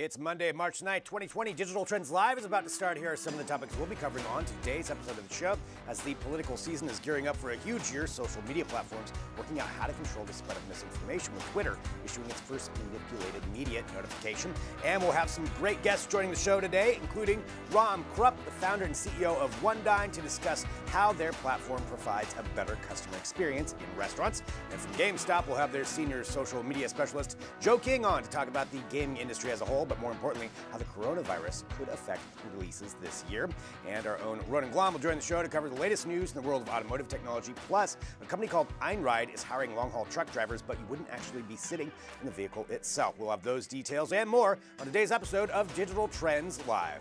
It's Monday, March 9th, 2020. Digital Trends Live is about to start. Here are some of the topics we'll be covering on today's episode of the show. As the political season is gearing up for a huge year, social media platforms working out how to control the spread of misinformation, with Twitter issuing its first manipulated media notification. And we'll have some great guests joining the show today, including Ram Krupp, the founder and CEO of One Dine, to discuss how their platform provides a better customer experience in restaurants. And from GameStop, we'll have their senior social media specialist, Joe King, on to talk about the gaming industry as a whole, but more importantly, how the coronavirus could affect releases this year. And our own Ronan Glom will join the show to cover the latest news in the world of automotive technology. Plus, a company called Einride is hiring long-haul truck drivers, but you wouldn't actually be sitting in the vehicle itself. We'll have those details and more on today's episode of Digital Trends Live.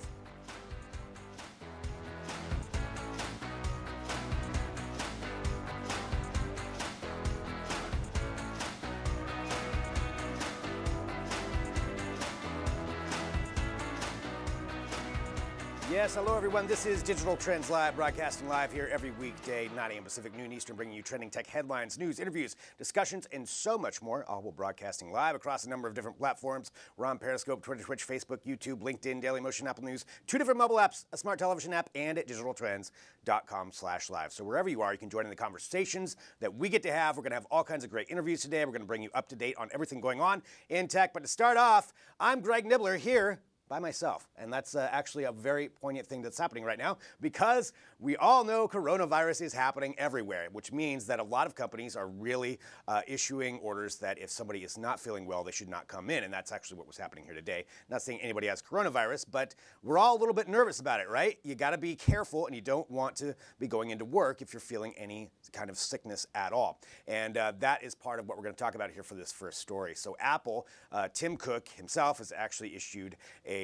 Yes, hello everyone. This is Digital Trends Live, broadcasting live here every weekday, 9 a.m. Pacific, noon Eastern, bringing you trending tech headlines, news, interviews, discussions, and so much more. All while broadcasting live across a number of different platforms. We're on Periscope, Twitter, Twitch, Facebook, YouTube, LinkedIn, Dailymotion, Apple News, 2 different mobile apps, a smart television app, and at digitaltrends.com/live. So wherever you are, you can join in the conversations that we get to have. We're going to have all kinds of great interviews today. We're going to bring you up to date on everything going on in tech. But to start off, I'm Greg Nibbler here by myself. And that's actually a very poignant thing that's happening right now, because we all know coronavirus is happening everywhere, which means that a lot of companies are really issuing orders that if somebody is not feeling well, they should not come in. And that's actually what was happening here today. Not saying anybody has coronavirus, but we're all a little bit nervous about it, right? You got to be careful, and you don't want to be going into work if you're feeling any kind of sickness at all. And that is part of what we're going to talk about here for this first story. So Apple, Tim Cook himself has actually issued a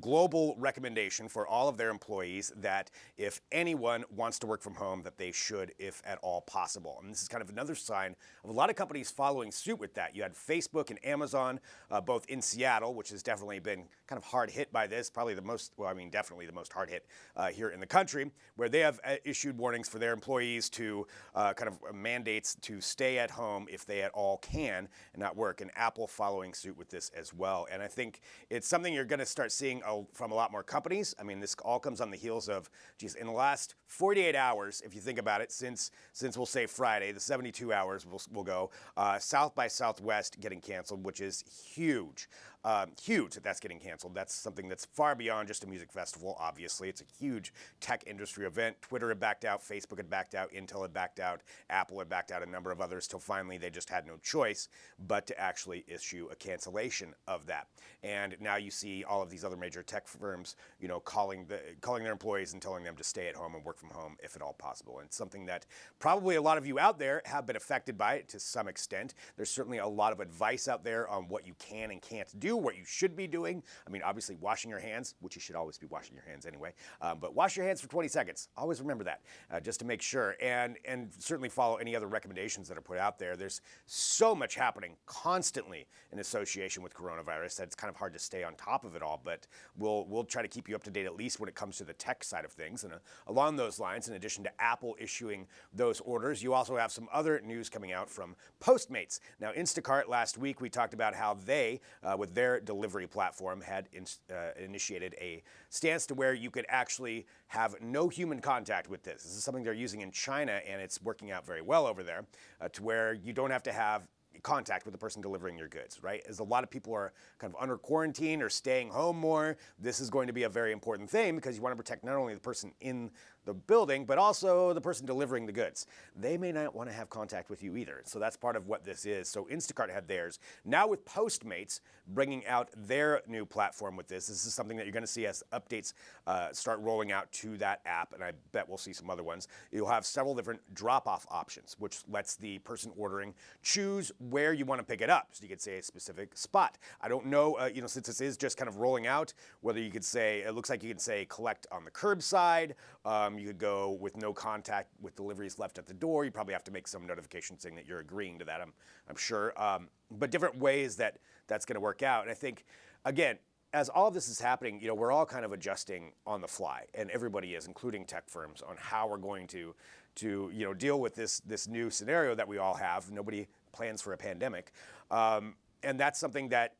global recommendation for all of their employees that if anyone wants to work from home, that they should, if at all possible. And this is kind of another sign of a lot of companies following suit with that. You had Facebook and Amazon, both in Seattle, which has definitely been kind of hard hit by this, probably the most, well, I mean, definitely the most hard hit here in the country, where they have issued warnings for their employees to kind of mandates to stay at home if they at all can and not work. And Apple following suit with this as well. And I think it's something you're going to start seeing from a lot more companies. I mean, this all comes on the heels of, geez, in the last 48 hours, if you think about it, since we'll say Friday, the 72 hours will go, South by Southwest getting canceled, which is huge. Huge that that's getting canceled. That's something that's far beyond just a music festival, obviously. It's a huge tech industry event. Twitter had backed out, Facebook had backed out, Intel had backed out, Apple had backed out, a number of others, till finally they just had no choice but to actually issue a cancellation of that. And now you see all of these other major tech firms, you know, calling their employees and telling them to stay at home and work from home if at all possible. And it's something that probably a lot of you out there have been affected by it to some extent. There's certainly a lot of advice out there on what you can and can't do, what you should be doing. I mean, obviously washing your hands, which you should always be washing your hands anyway, but wash your hands for 20 seconds. Always remember that, just to make sure, and certainly follow any other recommendations that are put out there. There's so much happening constantly in association with coronavirus that it's kind of hard to stay on top of it all, but we'll try to keep you up to date, at least when it comes to the tech side of things. And along those lines, in addition to Apple issuing those orders, you also have some other news coming out from Postmates. Now, Instacart, last week we talked about how they, with their delivery platform, had initiated a stance to where you could actually have no human contact with this. This is something they're using in China, and it's working out very well over there, to where you don't have to have contact with the person delivering your goods, right? As a lot of people are kind of under quarantine or staying home more, this is going to be a very important thing, because you want to protect not only the person in the building, but also the person delivering the goods. They may not want to have contact with you either. So that's part of what this is. So Instacart had theirs. Now with Postmates bringing out their new platform with this is something that you're going to see as updates start rolling out to that app, and I bet we'll see some other ones. You'll have several different drop-off options, which lets the person ordering choose where you want to pick it up. So you could say a specific spot. I don't know, since this is just kind of rolling out, whether you could say, it looks like you could say collect on the curbside. You could go with no contact with deliveries left at the door. You probably have to make some notification saying that you're agreeing to that, I'm sure. But different ways that's going to work out. And I think, again, as all of this is happening, we're all kind of adjusting on the fly, and everybody is, including tech firms, on how we're going to deal with this new scenario that we all have. Nobody plans for a pandemic. And that's something that,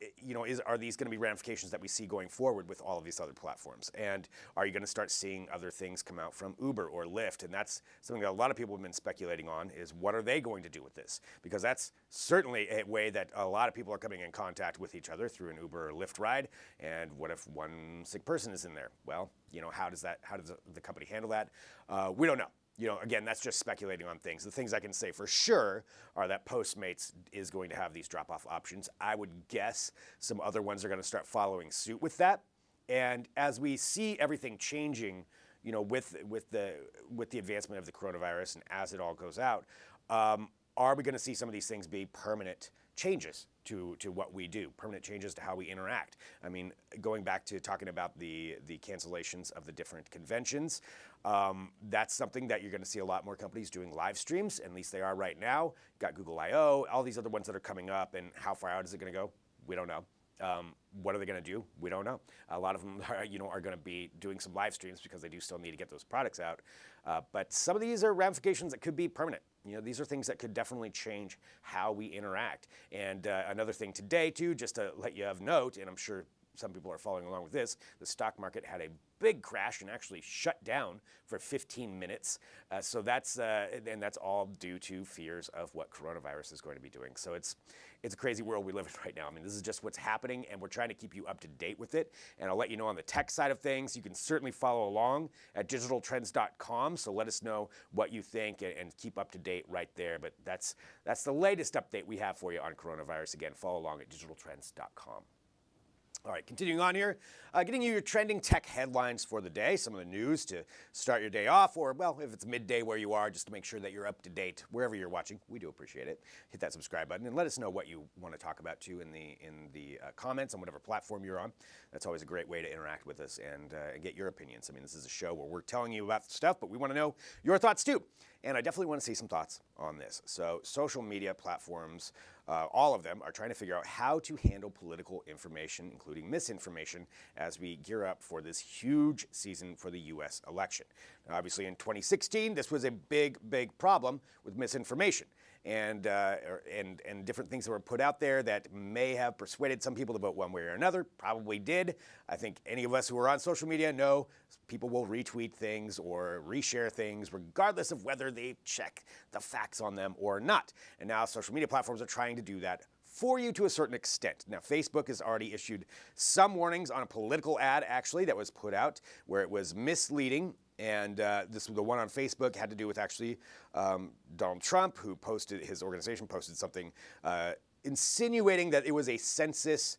are these going to be ramifications that we see going forward with all of these other platforms? And are you going to start seeing other things come out from Uber or Lyft? And that's something that a lot of people have been speculating on, is what are they going to do with this? Because that's certainly a way that a lot of people are coming in contact with each other through an Uber or Lyft ride. And what if one sick person is in there? Well, how does the company handle that? We don't know. Again, that's just speculating on things. The things I can say for sure are that Postmates is going to have these drop-off options. I would guess some other ones are going to start following suit with that. And as we see everything changing, with the advancement of the coronavirus and as it all goes out, are we going to see some of these things be permanent changes to what we do, permanent changes to how we interact? I mean, going back to talking about the cancellations of the different conventions, that's something that you're going to see a lot more companies doing live streams, at least they are right now. You've got Google I/O, all these other ones that are coming up, and how far out is it going to go? We don't know. What are they going to do? We don't know. A lot of them are going to be doing some live streams because they do still need to get those products out. But some of these are ramifications that could be permanent. These are things that could definitely change how we interact. And another thing today, too, just to let you have note, and I'm sure some people are following along with this, the stock market had a big crash and actually shut down for 15 minutes. So that's all due to fears of what coronavirus is going to be doing. So it's a crazy world we live in right now. I mean, this is just what's happening, and we're trying to keep you up to date with it. And I'll let you know on the tech side of things. You can certainly follow along at digitaltrends.com. So let us know what you think and keep up to date right there. But that's the latest update we have for you on coronavirus. Again, follow along at digitaltrends.com. All right, continuing on here, getting you your trending tech headlines for the day, some of the news to start your day off, or, well, if it's midday where you are, just to make sure that you're up to date wherever you're watching. We do appreciate it. Hit that subscribe button and let us know what you want to talk about, too, in the comments on whatever platform you're on. That's always a great way to interact with us and get your opinions. I mean, this is a show where we're telling you about stuff, but we want to know your thoughts, too. And I definitely want to see some thoughts on this. So social media platforms, all of them, are trying to figure out how to handle political information, including misinformation, as we gear up for this huge season for the U.S. election. Now, obviously, in 2016, this was a big, big problem with misinformation. And different things that were put out there that may have persuaded some people to vote one way or another, probably did. I think any of us who are on social media know people will retweet things or reshare things regardless of whether they check the facts on them or not. And now social media platforms are trying to do that for you to a certain extent. Now, Facebook has already issued some warnings on a political ad, actually, that was put out where it was misleading. And the one on Facebook had to do with actually Donald Trump, who his organization posted something insinuating that it was a census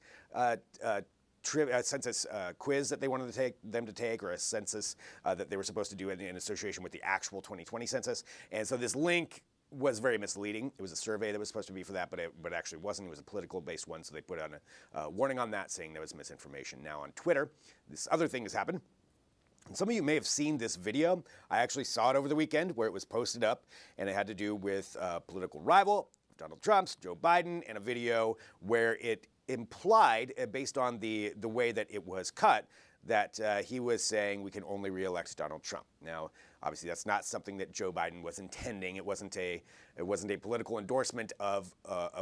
quiz that they wanted them to take, or a census that they were supposed to do in association with the actual 2020 census. And so this link was very misleading. It was a survey that was supposed to be for that, but it actually wasn't. It was a political-based one, so they put on a warning on that, saying there was misinformation. Now on Twitter, this other thing has happened. And some of you may have seen this video. I actually saw it over the weekend where it was posted up, and it had to do with political rival, Donald Trump's, Joe Biden, and a video where it implied, based on the way that it was cut, that he was saying we can only re-elect Donald Trump. Now, obviously, that's not something that Joe Biden was intending. It wasn't a political endorsement of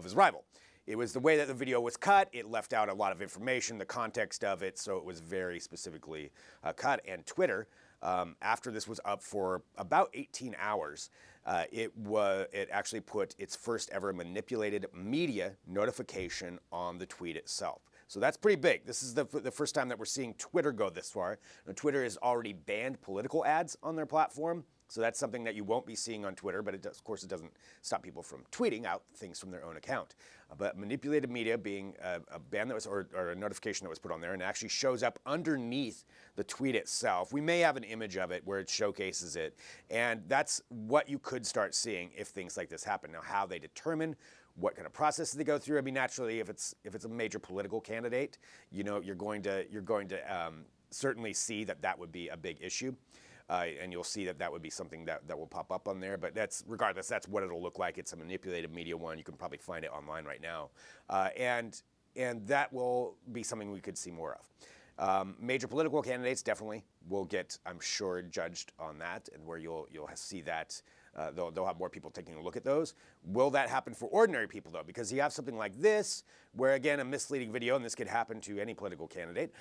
his rival. It was the way that the video was cut. It left out a lot of information, the context of it, so it was very specifically cut. And Twitter, after this was up for about 18 hours, it actually put its first ever manipulated media notification on the tweet itself. So that's pretty big. This is the first time that we're seeing Twitter go this far. Now, Twitter has already banned political ads on their platform. So that's something that you won't be seeing on Twitter, but of course it doesn't stop people from tweeting out things from their own account. But manipulated media being a ban that was, or a notification that was put on there, and it actually shows up underneath the tweet itself. We may have an image of it where it showcases it, and that's what you could start seeing if things like this happen. Now, how they determine what kind of process they go through. I mean, naturally, if it's a major political candidate, you're going to certainly see that would be a big issue. And you'll see that would be something that will pop up on there. But regardless, that's what it'll look like. It's a manipulated media one. You can probably find it online right now. And that will be something we could see more of. Major political candidates definitely will get, I'm sure, judged on that, and where you'll see that they'll have more people taking a look at those. Will that happen for ordinary people, though? Because you have something like this, where, again, a misleading video, and this could happen to any political candidate,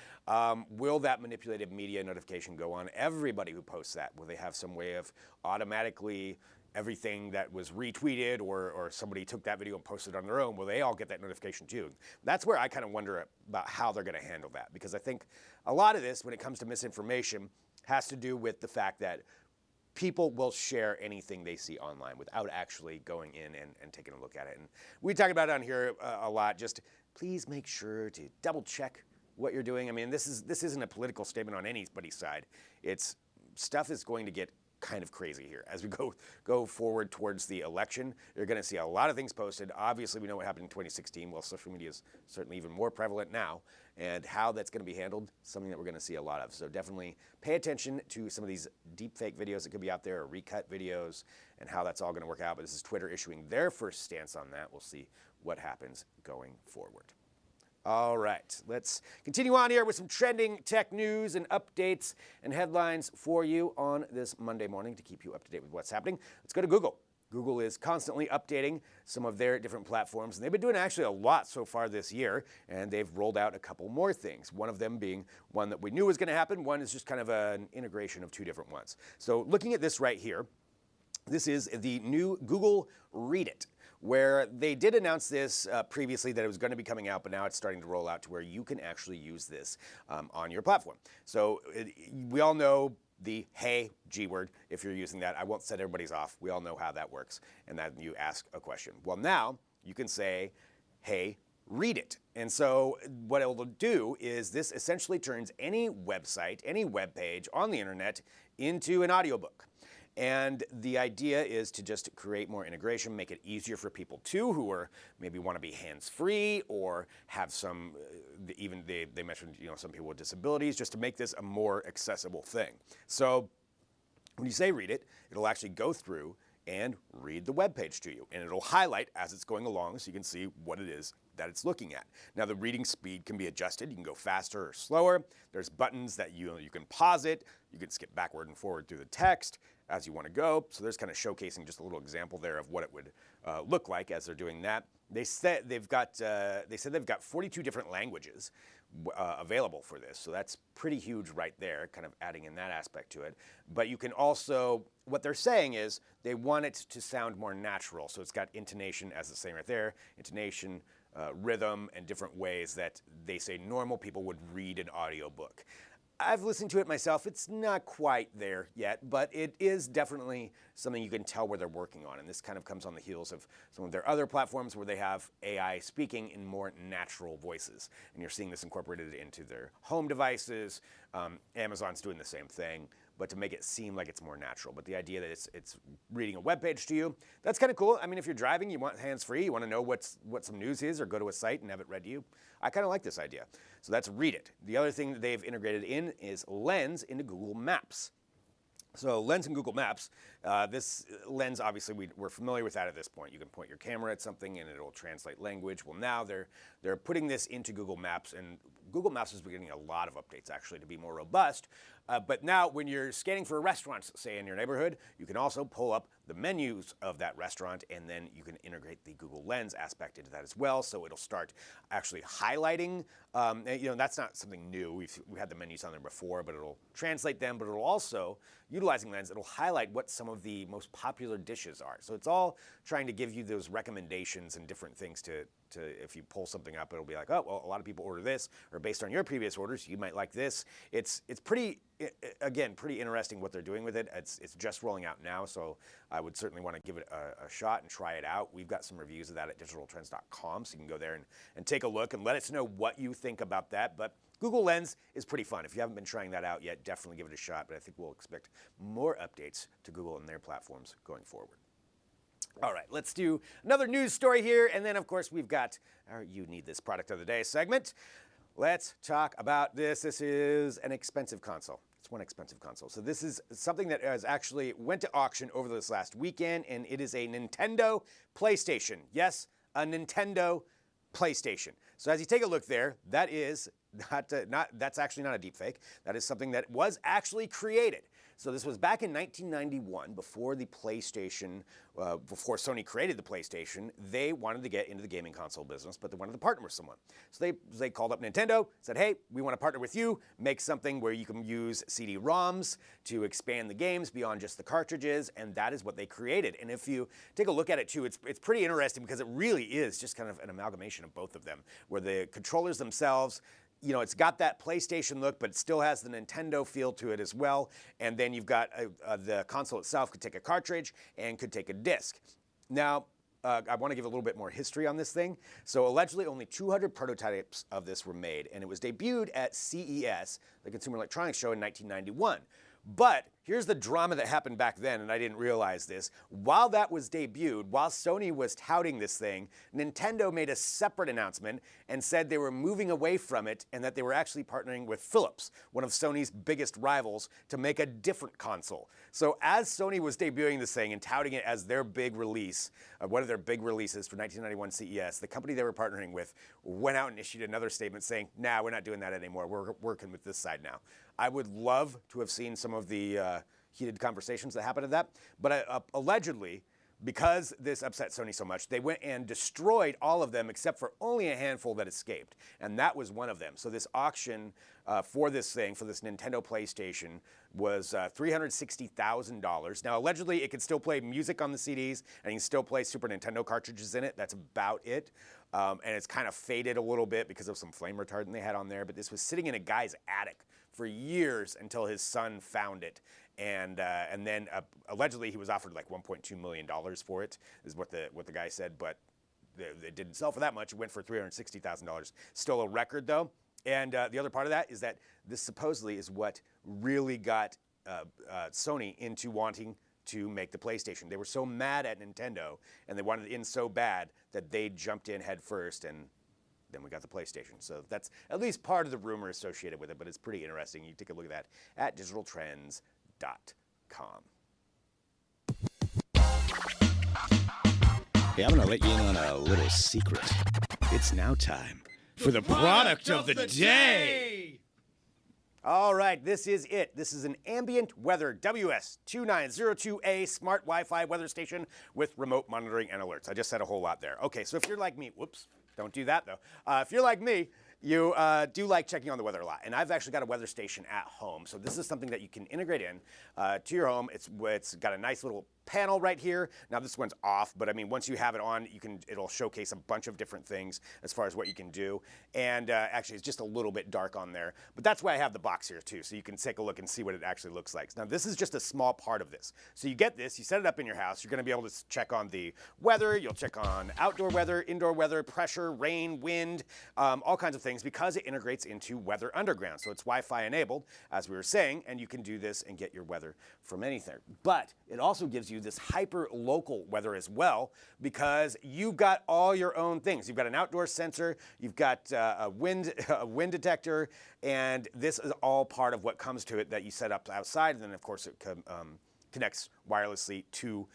will that manipulated media notification go on everybody who posts that? Will they have some way of automatically everything that was retweeted or somebody took that video and posted it on their own, will they all get that notification too? That's where I kind of wonder about how they're going to handle that, because I think a lot of this, when it comes to misinformation, has to do with the fact that people will share anything they see online without actually going in and taking a look at it. And we talk about it on here a lot. Just please make sure to double check what you're doing. I mean, this isn't a political statement on anybody's side. It's stuff is going to get kind of crazy here. As we go forward towards the election, you're going to see a lot of things posted. Obviously, we know what happened in 2016. Well, social media is certainly even more prevalent now, and how that's going to be handled, something that we're going to see a lot of. So definitely pay attention to some of these deep fake videos that could be out there, or recut videos, and how that's all going to work out. But this is Twitter issuing their first stance on that. We'll see what happens going forward. All right, let's continue on here with some trending tech news and updates and headlines for you on this Monday morning to keep you up to date with what's happening. Let's go to Google. Google is constantly updating some of their different platforms, and they've been doing actually a lot so far this year, and they've rolled out a couple more things, one of them being one that we knew was going to happen. One is just kind of an integration of two different ones. So looking at this right here, this is the new Google Read It, where they did announce this previously that it was going to be coming out, but now it's starting to roll out to where you can actually use this on your platform. So we all know the hey G word. If you're using that, I won't set everybody's off. We all know how that works, and then you ask a question. Well, now you can say, hey, read it. And so what it will do is this essentially turns any website, any web page on the internet into an audiobook. And the idea is to just create more integration, make it easier for people too, who are maybe want to be hands-free or have some, even they mentioned, some people with disabilities, just to make this a more accessible thing. So when you say read it, it'll actually go through and read the web page to you, and it'll highlight as it's going along so you can see what it is that it's looking at. Now the reading speed can be adjusted. You can go faster or slower. There's buttons that you can pause it. You can skip backward and forward through the text as you want to go. So there's kind of showcasing just a little example there of what it would look like as they're doing that. They said they've got 42 different languages available for this. So that's pretty huge right there, kind of adding in that aspect to it. But you can also, what they're saying is they want it to sound more natural. So it's got intonation, as it's saying right there, intonation, rhythm, and different ways that they say normal people would read an audiobook. I've listened to it myself. It's not quite there yet, but it is definitely something you can tell where they're working on. And this kind of comes on the heels of some of their other platforms where they have AI speaking in more natural voices. And you're seeing this incorporated into their home devices. Amazon's doing the same thing, but to make it seem like it's more natural. But the idea that it's reading a web page to you, that's kind of cool. I mean, if you're driving, you want hands-free, you want to know what some news is, or go to a site and have it read to you. I kind of like this idea. So that's Read It. The other thing that they've integrated in is Lens into Google Maps. So Lens in Google Maps, this Lens, obviously we're familiar with that at this point. You can point your camera at something and it'll translate language. Well, now they're putting this into Google Maps, and Google Maps is getting a lot of updates actually to be more robust. But now when you're scanning for restaurants, say in your neighborhood, you can also pull up the menus of that restaurant, and then you can integrate the Google Lens aspect into that as well. So it'll start actually highlighting. That's not something new. We had the menus on there before, but it'll translate them. But it'll also, utilizing Lens, it'll highlight what some of the most popular dishes are. So it's all trying to give you those recommendations and different things to if you pull something up, it'll be like, oh, well, a lot of people order this, or based on your previous orders, you might like this. It's pretty, again, pretty interesting what they're doing with it. It's just rolling out now, so I would certainly want to give it a shot and try it out. We've got some reviews of that at digitaltrends.com, so you can go there and take a look and let us know what you think about that. But Google Lens is pretty fun. If you haven't been trying that out yet, definitely give it a shot, but I think we'll expect more updates to Google and their platforms going forward. All right, let's do another news story here, and then, of course, we've got our You Need This Product of the Day segment. Let's talk about this. This is an expensive console. It's one expensive console. So this is something that has actually went to auction over this last weekend, and it is a Nintendo PlayStation. Yes, a Nintendo PlayStation. So as you take a look there, that is That's actually not a deep fake. That is something that was actually created. So this was back in 1991, before the PlayStation, before Sony created the PlayStation. They wanted to get into the gaming console business, but they wanted to partner with someone. So they called up Nintendo, said, hey, we want to partner with you, make something where you can use CD-ROMs to expand the games beyond just the cartridges, and that is what they created. And if you take a look at it too, it's pretty interesting because it really is just kind of an amalgamation of both of them, where the controllers themselves, it's got that PlayStation look, but it still has the Nintendo feel to it as well. And then you've got the console itself could take a cartridge and could take a disc. Now, I want to give a little bit more history on this thing. So allegedly only 200 prototypes of this were made, and it was debuted at CES, the Consumer Electronics Show, in 1991. But here's the drama that happened back then, and I didn't realize this. While that was debuted, while Sony was touting this thing, Nintendo made a separate announcement and said they were moving away from it and that they were actually partnering with Philips, one of Sony's biggest rivals, to make a different console. So as Sony was debuting this thing and touting it as their big release, one of their big releases for 1991 CES, the company they were partnering with went out and issued another statement saying, nah, we're not doing that anymore. We're working with this side now. I would love to have seen some of the heated conversations that happened at that, but allegedly, because this upset Sony so much, they went and destroyed all of them except for only a handful that escaped, and that was one of them. So this auction for this thing, for this Nintendo PlayStation, was $360,000. Now, allegedly, it could still play music on the CDs, and you can still play Super Nintendo cartridges in it. That's about it. And it's kind of faded a little bit because of some flame retardant they had on there, but this was sitting in a guy's attic for years until his son found it. And then allegedly he was offered like $1.2 million for it, is what the guy said, but it didn't sell for that much. It went for $360,000. Still a record though. And the other part of that is that this supposedly is what really got Sony into wanting to make the PlayStation. They were so mad at Nintendo and they wanted it in so bad that they jumped in head first, and then we got the PlayStation. So that's at least part of the rumor associated with it, but it's pretty interesting. You take a look at that at digitaltrends.com. Hey, I'm going to let you in on a little secret. It's now time for the product of the day. All right, this is it. This is an ambient weather WS2902A smart Wi-Fi weather station with remote monitoring and alerts. I just said a whole lot there. Okay, so if you're like me, whoops, don't do that though. If you're like me, you do like checking on the weather a lot. And I've actually got a weather station at home. So this is something that you can integrate in to your home. It's got a nice little panel right here. Now this one's off, but I mean, once you have it on, it'll showcase a bunch of different things as far as what you can do. And actually, it's just a little bit dark on there. But that's why I have the box here too, so you can take a look and see what it actually looks like. Now this is just a small part of this. So you get this, you set it up in your house. You're going to be able to check on the weather. You'll check on outdoor weather, indoor weather, pressure, rain, wind, all kinds of things, because it integrates into Weather Underground. So it's Wi-Fi enabled, as we were saying, and you can do this and get your weather from anything. But it also gives you this hyper local weather as well, because you've got all your own things. You've got an outdoor sensor, you've got a wind detector, and this is all part of what comes to it that you set up outside. And then of course it connects wirelessly to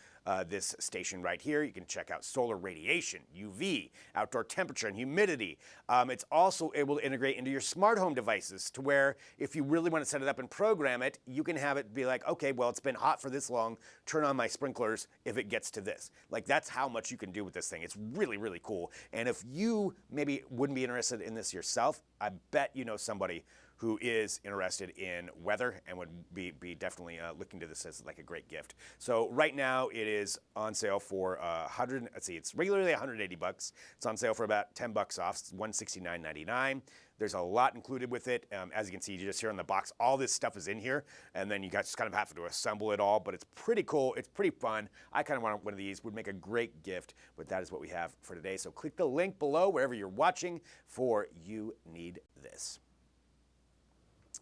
this station right here. You can check out solar radiation, UV, outdoor temperature and humidity. It's also able to integrate into your smart home devices, to where if you really want to set it up and program it, you can have it be like, okay, well, it's been hot for this long, turn on my sprinklers if it gets to this. Like, that's how much you can do with this thing. It's really, really cool. And if you maybe wouldn't be interested in this yourself, I bet you know somebody who is interested in weather and would be definitely looking to this as like a great gift. So right now it is on sale for it's regularly $180. It's on sale for about $10 off. It's $169.99. There's a lot included with it. As you can see, you just hear on the box, all this stuff is in here, and then you guys just kind of have to assemble it all, but it's pretty cool. It's pretty fun. I kind of want one of these. Would make a great gift, but that is what we have for today. So click the link below wherever you're watching for You Need This.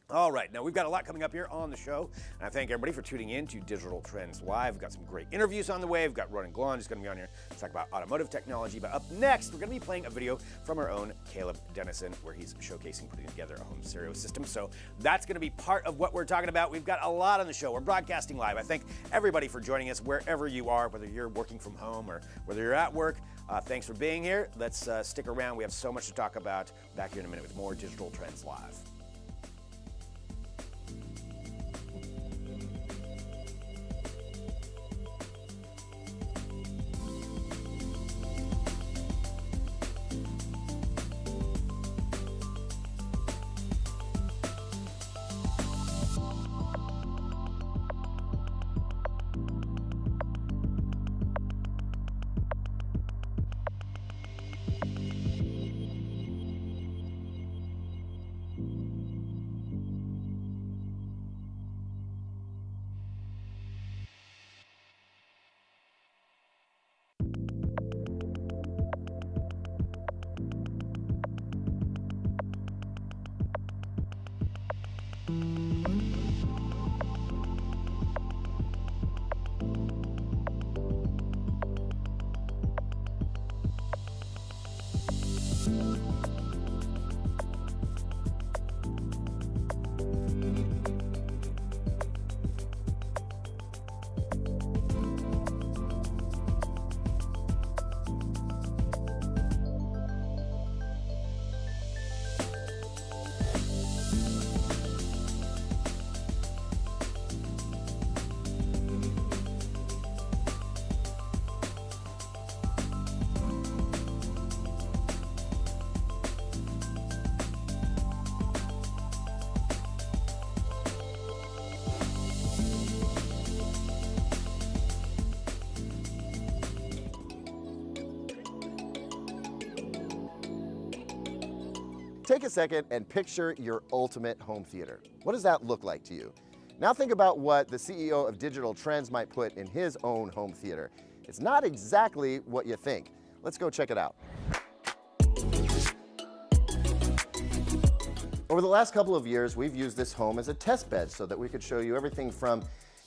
All right, now we've got a lot coming up here on the show, and I thank everybody for tuning in to Digital Trends Live. We've got some great interviews on the way. We've got Ronan Glon who's going to be on here to talk about automotive technology. But up next, we're going to be playing a video from our own Caleb Dennison, where he's showcasing putting together a home stereo system. So that's going to be part of what we're talking about. We've got a lot on the show. We're broadcasting live. I thank everybody for joining us wherever you are, whether you're working from home or whether you're at work. Thanks for being here. Let's stick around. We have so much to talk about. Back here in a minute with more Digital Trends Live. Take a second and picture your ultimate home theater. What does that look like to you? Now think about what the CEO of Digital Trends might put in his own home theater. It's not exactly what you think. Let's go check it out. Over the last couple of years, we've used this home as a test bed so that we could show you everything from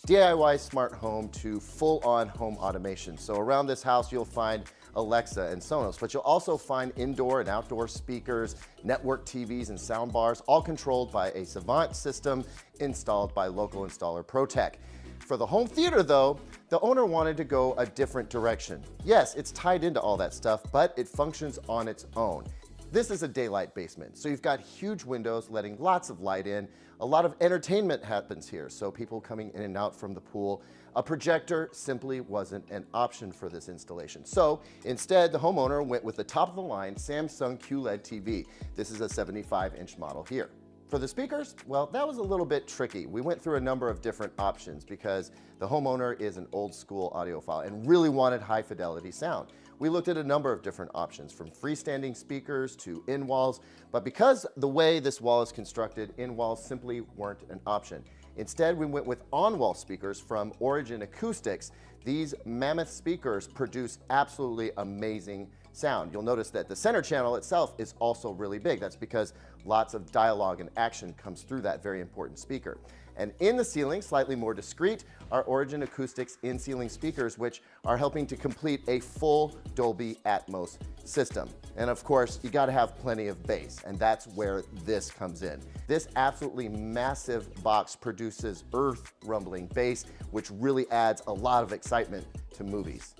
DIY smart home to full-on home automation. So around this house, you'll find Alexa and Sonos, but you'll also find indoor and outdoor speakers, network TVs and sound bars, all controlled by a Savant system installed by local installer ProTech. For the home theater though, the owner wanted to go a different direction. Yes, it's tied into all that stuff, but it functions on its own. This is a daylight basement, so you've got huge windows letting lots of light in. A lot of entertainment happens here, so people coming in and out from the pool. A projector simply wasn't an option for this installation. So instead, the homeowner went with the top of the line Samsung QLED TV. This is a 75-inch model here. For the speakers, well, that was a little bit tricky. We went through a number of different options because the homeowner is an old school audiophile and really wanted high fidelity sound. We looked at a number of different options from freestanding speakers to in-walls, but because the way this wall is constructed, in-walls simply weren't an option. Instead, we went with on-wall speakers from Origin Acoustics. These mammoth speakers produce absolutely amazing sound. You'll notice that the center channel itself is also really big. That's because lots of dialogue and action comes through that very important speaker. And in the ceiling, slightly more discreet, are Origin Acoustics in-ceiling speakers, which are helping to complete a full Dolby Atmos system. And of course, you gotta have plenty of bass, and that's where this comes in. This absolutely massive box produces earth-rumbling bass, which really adds a lot of excitement to movies.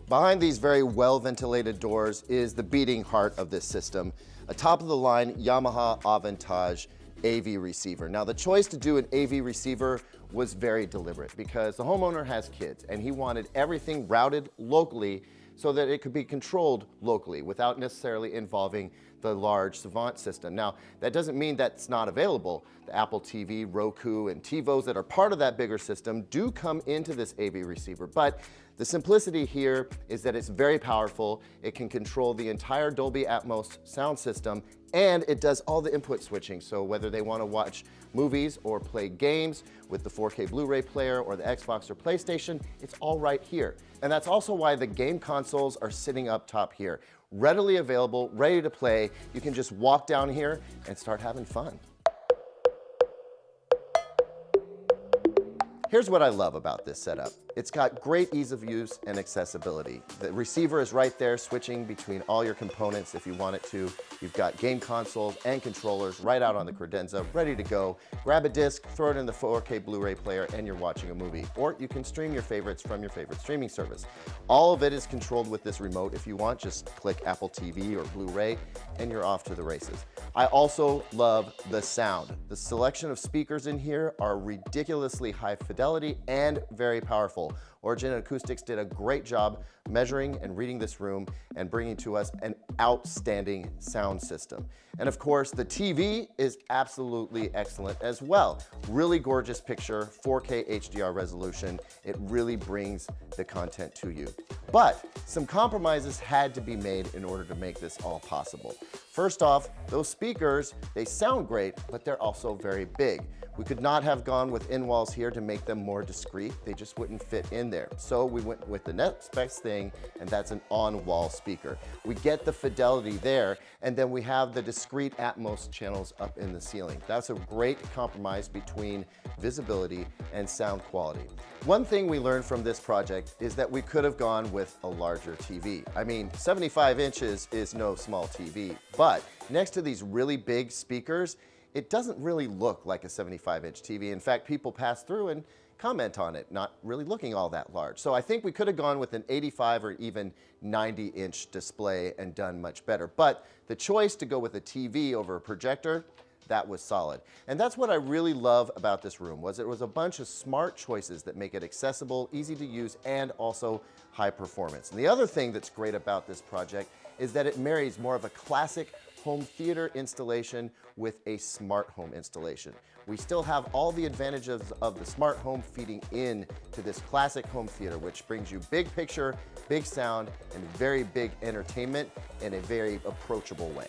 Behind these very well-ventilated doors is the beating heart of this system, a top-of-the-line Yamaha Avantage AV receiver. Now, the choice to do an AV receiver was very deliberate because the homeowner has kids and he wanted everything routed locally so that it could be controlled locally without necessarily involving the large Savant system. Now, that doesn't mean that's not available. The Apple TV, Roku, and TiVos that are part of that bigger system do come into this AV receiver, but the simplicity here is that it's very powerful. It can control the entire Dolby Atmos sound system, and it does all the input switching. So whether they want to watch movies or play games with the 4K Blu-ray player or the Xbox or PlayStation, it's all right here. And that's also why the game consoles are sitting up top here. Readily available, ready to play. You can just walk down here and start having fun. Here's what I love about this setup. It's got great ease of use and accessibility. The receiver is right there, switching between all your components if you want it to. You've got game consoles and controllers right out on the credenza, ready to go. Grab a disc, throw it in the 4K Blu-ray player, and you're watching a movie. Or you can stream your favorites from your favorite streaming service. All of it is controlled with this remote. If you want, just click Apple TV or Blu-ray, and you're off to the races. I also love the sound. The selection of speakers in here are ridiculously high fidelity and very powerful. Origin Acoustics did a great job measuring and reading this room and bringing to us an outstanding sound system. And of course, the TV is absolutely excellent as well. Really gorgeous picture, 4K HDR resolution. It really brings the content to you. But some compromises had to be made in order to make this all possible. First off, those speakers, they sound great, but they're also very big. We could not have gone with in-walls here to make them more discreet. They just wouldn't fit in there. So we went with the next best thing, and that's an on-wall speaker. We get the fidelity there, and then we have the discrete Atmos channels up in the ceiling. That's a great compromise between visibility and sound quality. One thing we learned from this project is that we could have gone with a larger TV. I mean, 75 inches is no small TV, but next to these really big speakers, it doesn't really look like a 75-inch TV. In fact, people pass through and comment on it, not really looking all that large. So I think we could have gone with an 85 or even 90-inch display and done much better. But the choice to go with a TV over a projector, that was solid. And that's what I really love about this room, was it was a bunch of smart choices that make it accessible, easy to use, and also high performance. And the other thing that's great about this project is that it marries more of a classic home theater installation with a smart home installation. We still have all the advantages of the smart home feeding in to this classic home theater, which brings you big picture, big sound, and very big entertainment in a very approachable way.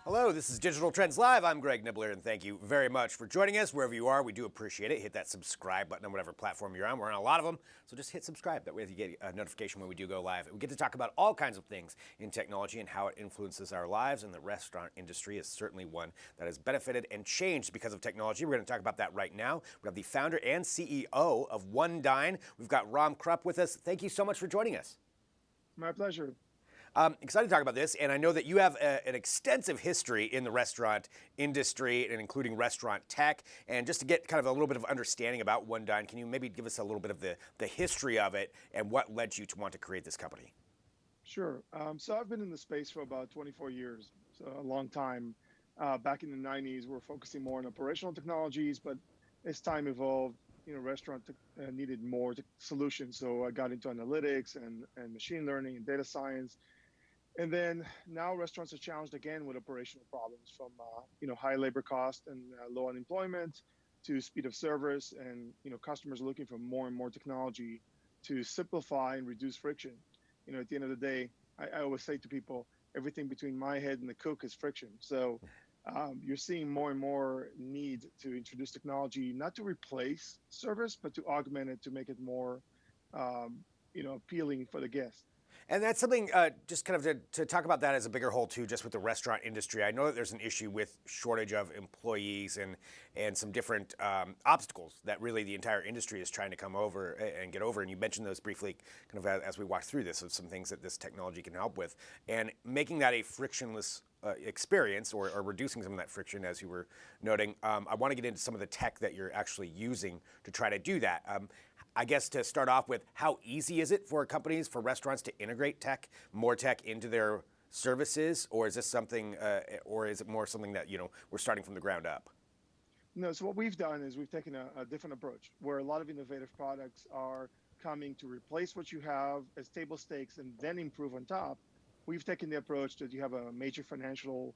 Hello, this is Digital Trends Live. I'm Greg Nibbler, and thank you very much for joining us wherever you are. We do appreciate it. Hit that subscribe button on whatever platform you're on. We're on a lot of them, so just hit subscribe. That way you get a notification when we do go live. We get to talk about all kinds of things in technology and how it influences our lives, and the restaurant industry is certainly one that has benefited and changed because of technology. We're going to talk about that right now. We have the founder and CEO of One Dine. We've got Ram Krupp with us. Thank you so much for joining us. My pleasure. Excited to talk about this, and I know that you have an extensive history in the restaurant industry, and including restaurant tech. And just to get kind of a little bit of understanding about One Dine, can you maybe give us a little bit of the history of it and what led you to want to create this company? Sure. So I've been in the space for about 24 years, so a long time. Back in the 90s, we're focusing more on operational technologies, but as time evolved, restaurant needed more solutions. So I got into analytics and machine learning and data science. And then now restaurants are challenged again with operational problems, from high labor cost and low unemployment to speed of service, and customers are looking for more and more technology to simplify and reduce friction. At the end of the day, I always say to people, everything between my head and the cook is friction. So you're seeing more and more need to introduce technology, not to replace service, but to augment it to make it more, um, appealing for the guest. And that's something, just kind of to talk about that as a bigger whole too, just with the restaurant industry. I know that there's an issue with shortage of employees and some different obstacles that really the entire industry is trying to come over and get over. And you mentioned those briefly, kind of as we walked through this, of some things that this technology can help with, and making that a frictionless experience, or reducing some of that friction, as you were noting. I want to get into some of the tech that you're actually using to try to do that. I guess to start off with, how easy is it for companies, for restaurants to integrate more tech into their services, or is this something, or is it more something that we're starting from the ground up? No, so what we've done is we've taken a different approach, where a lot of innovative products are coming to replace what you have as table stakes and then improve on top. We've taken the approach that you have a major financial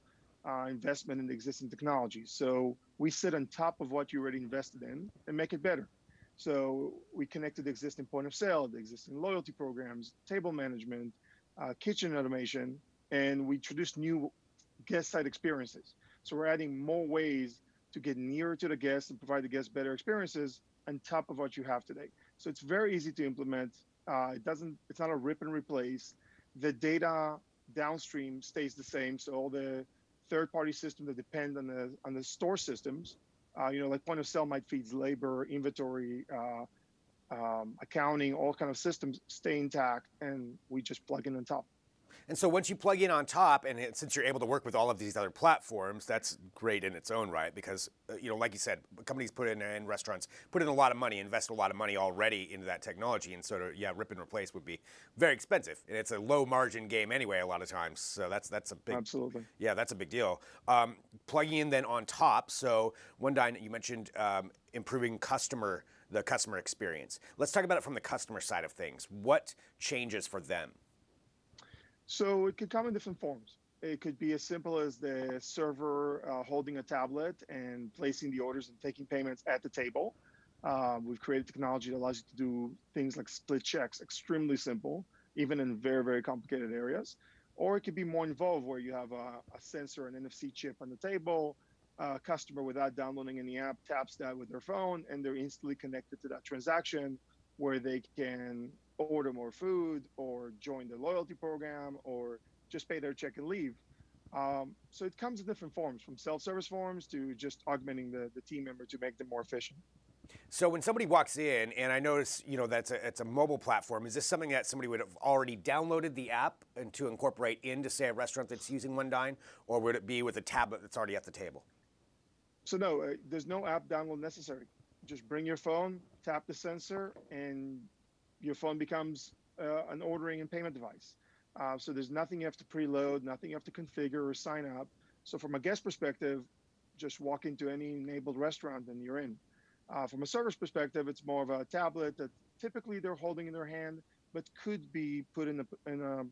investment in the existing technology. So we sit on top of what you already invested in and make it better. So we connected the existing point of sale, the existing loyalty programs, table management, kitchen automation, and we introduced new guest side experiences. So we're adding more ways to get nearer to the guests and provide the guests better experiences on top of what you have today. So it's very easy to implement. It's not a rip and replace. The data downstream stays the same. So all the third-party systems that depend on the store systems, like point of sale might feed labor, inventory, accounting, all kind of systems stay intact, and we just plug in on top. And so once you plug in on top, and since you're able to work with all of these other platforms, that's great in its own right, because like you said, companies put in, and restaurants put in a lot of money, invest a lot of money already into that technology, and so rip and replace would be very expensive, and it's a low margin game anyway a lot of times. So that's a big, absolutely, yeah, that's a big deal. Plugging in then on top. So One-Dine, you mentioned improving the customer experience. Let's talk about it from the customer side of things. What changes for them? So it could come in different forms. It could be as simple as the server holding a tablet and placing the orders and taking payments at the table. We've created technology that allows you to do things like split checks, extremely simple, even in very, very complicated areas. Or it could be more involved, where you have a sensor, an NFC chip on the table. A customer, without downloading any app, taps that with their phone, and they're instantly connected to that transaction, where they can order more food or join the loyalty program or just pay their check and leave. So it comes in different forms, from self-service forms to just augmenting the team member to make them more efficient. So when somebody walks in, and I notice, that's it's a mobile platform, is this something that somebody would have already downloaded the app and to incorporate into, say, a restaurant that's using One-Dine, or would it be with a tablet that's already at the table? So no, there's no app download necessary. Just bring your phone, tap the sensor, and your phone becomes an ordering and payment device. So there's nothing you have to preload, nothing you have to configure or sign up. So from a guest perspective, just walk into any enabled restaurant and you're in. From a service perspective, it's more of a tablet that typically they're holding in their hand, but could be put in a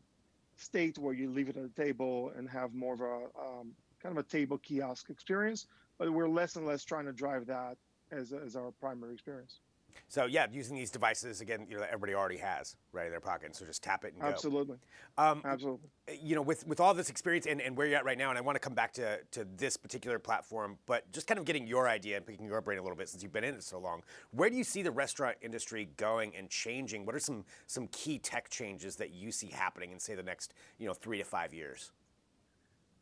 state where you leave it at the table and have more of a kind of a table kiosk experience. But we're less and less trying to drive that as our primary experience. So yeah, using these devices again, that everybody already has right in their pocket, so just tap it and go. Absolutely. Absolutely. With all this experience and where you're at right now, and I want to come back to this particular platform, but just kind of getting your idea and picking your brain a little bit since you've been in it so long. Where do you see the restaurant industry going and changing? What are some key tech changes that you see happening in, say, the next 3 to 5 years?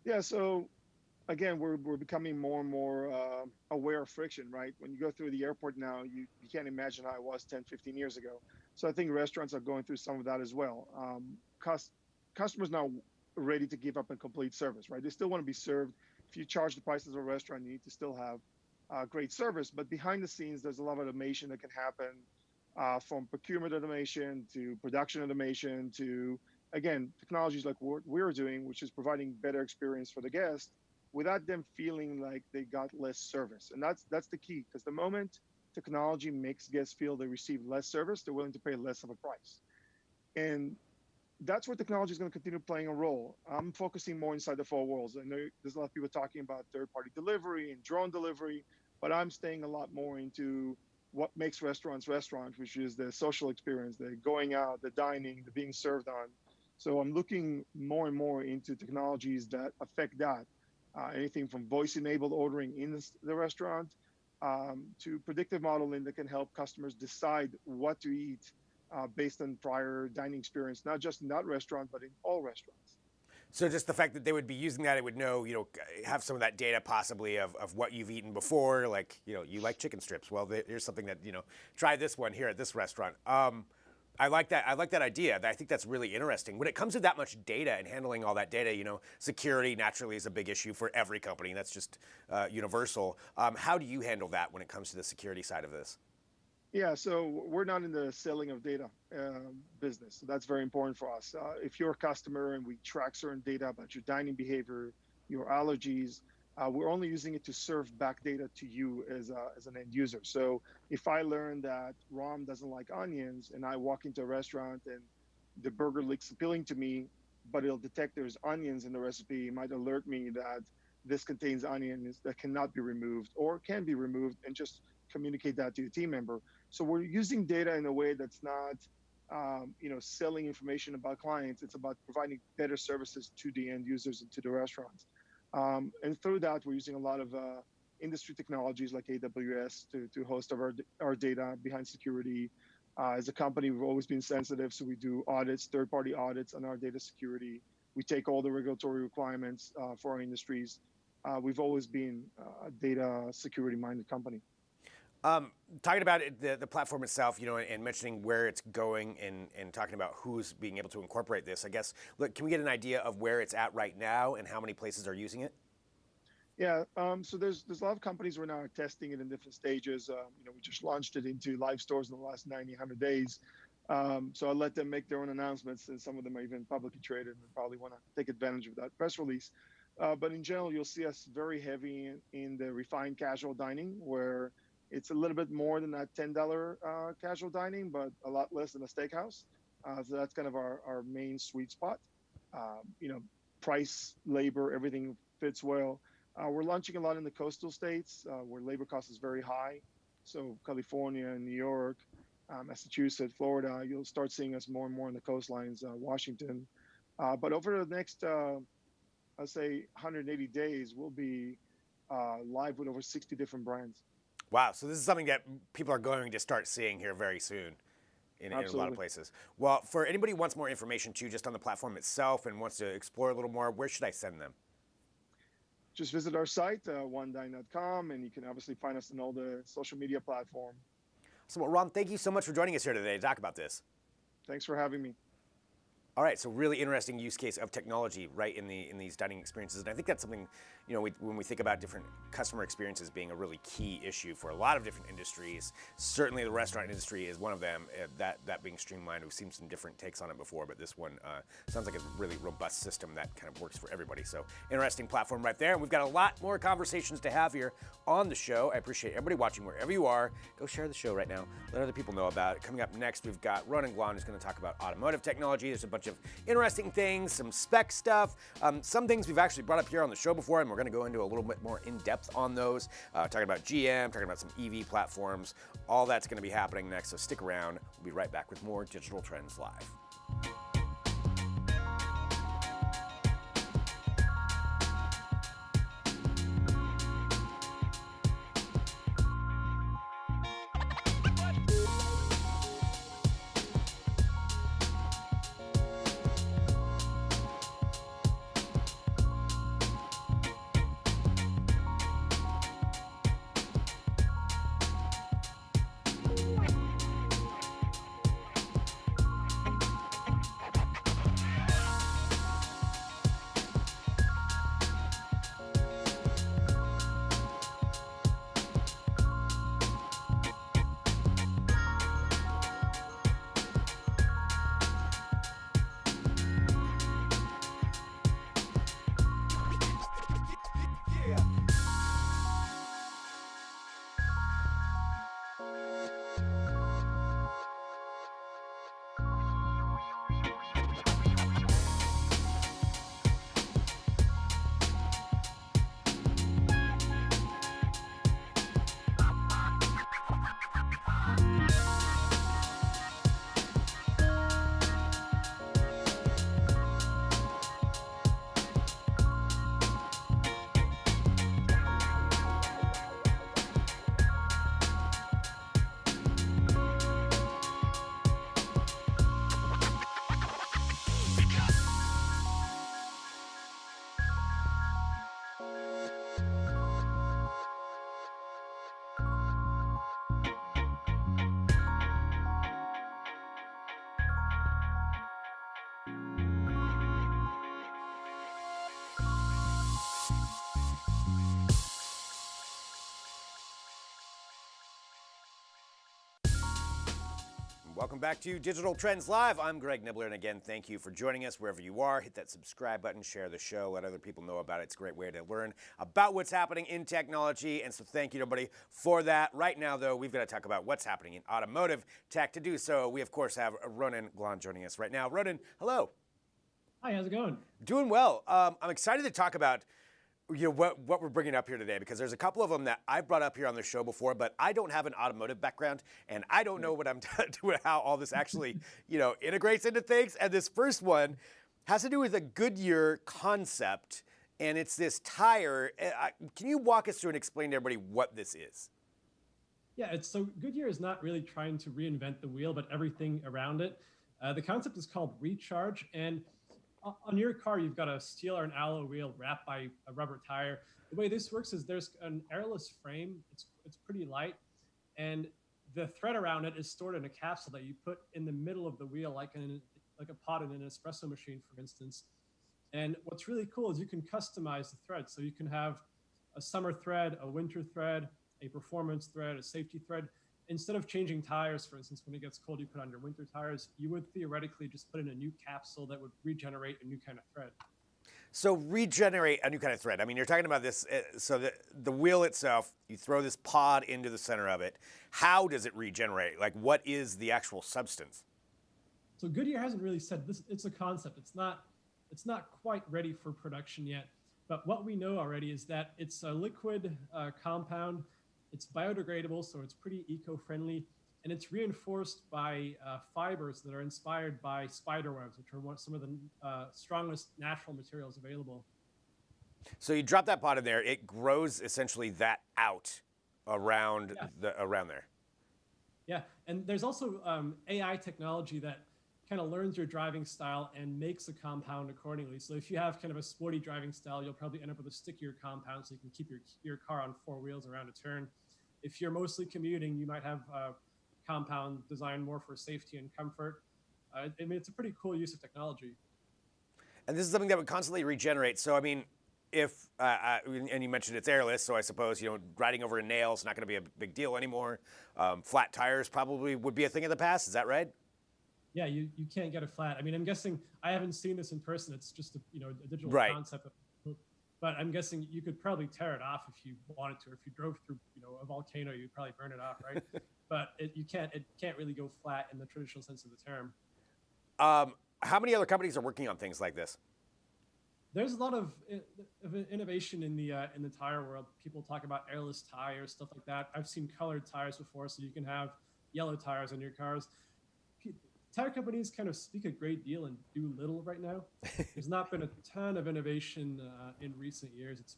Yeah. So again, we're becoming more and more aware of friction, right? When you go through the airport now, you can't imagine how it was 10, 15 years ago. So I think restaurants are going through some of that as well. Customers now ready to give up a complete service, right? They still want to be served. If you charge the price of a restaurant, you need to still have great service. But behind the scenes, there's a lot of automation that can happen, from procurement automation to production automation to, again, technologies like what we're doing, which is providing better experience for the guest, without them feeling like they got less service. And that's the key, because the moment technology makes guests feel they receive less service, they're willing to pay less of a price. And that's where technology is going to continue playing a role. I'm focusing more inside the four walls. I know there's a lot of people talking about third-party delivery and drone delivery, but I'm staying a lot more into what makes restaurants, which is the social experience, the going out, the dining, the being served on. So I'm looking more and more into technologies that affect that. Anything from voice-enabled ordering in the restaurant to predictive modeling that can help customers decide what to eat based on prior dining experience, not just in that restaurant, but in all restaurants. So just the fact that they would be using that, it would know, have some of that data possibly of what you've eaten before. Like, you like chicken strips. Well, here's something that, try this one here at this restaurant. I like that. I like that idea. I think that's really interesting. When it comes to that much data and handling all that data, security naturally is a big issue for every company. That's just universal. How do you handle that when it comes to the security side of this? Yeah, so we're not in the selling of data business. So that's very important for us. If you're a customer and we track certain data about your dining behavior, your allergies, we're only using it to serve back data to you as an end user. So if I learn that Ram doesn't like onions and I walk into a restaurant and the burger looks appealing to me, but it'll detect there's onions in the recipe, it might alert me that this contains onions that cannot be removed or can be removed, and just communicate that to your team member. So we're using data in a way that's not, selling information about clients. It's about providing better services to the end users and to the restaurants. And through that, we're using a lot of industry technologies like AWS to host our data behind security. As a company, we've always been sensitive, so we do audits, third-party audits on our data security. We take all the regulatory requirements for our industries. We've always been a data security-minded company. Talking about the platform itself, and mentioning where it's going and talking about who's being able to incorporate this, I guess, can we get an idea of where it's at right now and how many places are using it? Yeah, so there's a lot of companies right now are testing it in different stages. We just launched it into live stores in the last 90, 100 days. So I'll let them make their own announcements, and some of them are even publicly traded and probably want to take advantage of that press release. But in general, you'll see us very heavy in the refined casual dining, where it's a little bit more than that $10 casual dining, but a lot less than a steakhouse. So that's kind of our main sweet spot. Price, labor, everything fits well. We're launching a lot in the coastal states where labor cost is very high. So California, New York, Massachusetts, Florida, you'll start seeing us more and more in the coastlines, Washington. But over the next, I'll say 180 days, we'll be live with over 60 different brands. Wow, so this is something that people are going to start seeing here very soon in a lot of places. Well, for anybody who wants more information too, just on the platform itself and wants to explore a little more, where should I send them? Just visit our site, onedine.com, and you can obviously find us on all the social media platforms. So, well, Ron, thank you so much for joining us here today to talk about this. Thanks for having me. All right, so really interesting use case of technology right in these dining experiences, and I think that's something, when we think about different customer experiences being a really key issue for a lot of different industries. Certainly, the restaurant industry is one of them. That being streamlined, we've seen some different takes on it before, but this one sounds like a really robust system that kind of works for everybody. So, interesting platform right there. And we've got a lot more conversations to have here on the show. I appreciate everybody watching wherever you are. Go share the show right now. Let other people know about it. Coming up next, we've got Ronan Glahn, who's going to talk about automotive technology. There's a bunch of interesting things, some spec stuff, some things we've actually brought up here on the show before, and we're going to go into a little bit more in depth on those. Talking about GM, talking about some EV platforms. All that's going to be happening next, so stick around. We'll be right back with more Digital Trends Live. Welcome back to Digital Trends Live. I'm Greg Nibbler, and again, thank you for joining us wherever you are. Hit that subscribe button, share the show, let other people know about it. It's a great way to learn about what's happening in technology, and so thank you to everybody for that. Right now, though, we've got to talk about what's happening in automotive tech. To do so, we, of course, have Ronan Glahn joining us right now. Ronan, hello. Hi, how's it going? Doing well. I'm excited to talk about what we're bringing up here today, because there's a couple of them that I've brought up here on the show before, but I don't have an automotive background, and I don't know what I'm doing, how all this actually, integrates into things. And this first one has to do with a Goodyear concept, and it's this tire. Can you walk us through and explain to everybody what this is? Yeah, so Goodyear is not really trying to reinvent the wheel, but everything around it. The concept is called recharge, and on your car, you've got a steel or an alloy wheel wrapped by a rubber tire. The way this works is there's an airless frame. It's pretty light, and the thread around it is stored in a capsule that you put in the middle of the wheel, like a pot in an espresso machine, for instance. And what's really cool is you can customize the thread. So you can have a summer thread, a winter thread, a performance thread, a safety thread. Instead of changing tires, for instance, when it gets cold, you put on your winter tires, you would theoretically just put in a new capsule that would regenerate a new kind of thread. So regenerate a new kind of thread. I mean, you're talking about this, so the wheel itself, you throw this pod into the center of it. How does it regenerate? Like, what is the actual substance? So Goodyear hasn't really said this. It's a concept. It's not quite ready for production yet. But what we know already is that it's a liquid compound. It's biodegradable, so it's pretty eco-friendly, and it's reinforced by fibers that are inspired by spider webs, which are some of the strongest natural materials available. So you drop that pod in there, it grows essentially that out around around there. Yeah, and there's also AI technology that kind of learns your driving style and makes a compound accordingly. So if you have kind of a sporty driving style, you'll probably end up with a stickier compound so you can keep your car on four wheels around a turn. If you're mostly commuting, you might have a compound designed more for safety and comfort. I mean, it's a pretty cool use of technology. And this is something that would constantly regenerate. So, I mean, if, and you mentioned it's airless, so I suppose, riding over a nail is not going to be a big deal anymore. Flat tires probably would be a thing of the past. Is that right? Yeah, you can't get a flat. I mean, I'm guessing, I haven't seen this in person. It's just a digital concept. But I'm guessing you could probably tear it off if you wanted to. Or if you drove through, a volcano, you'd probably burn it off, right? But it can't really go flat in the traditional sense of the term. How many other companies are working on things like this? There's a lot of innovation in the tire world. People talk about airless tires, stuff like that. I've seen colored tires before, so you can have yellow tires on your cars. Tire companies kind of speak a great deal and do little right now. There's not been a ton of innovation in recent years. It's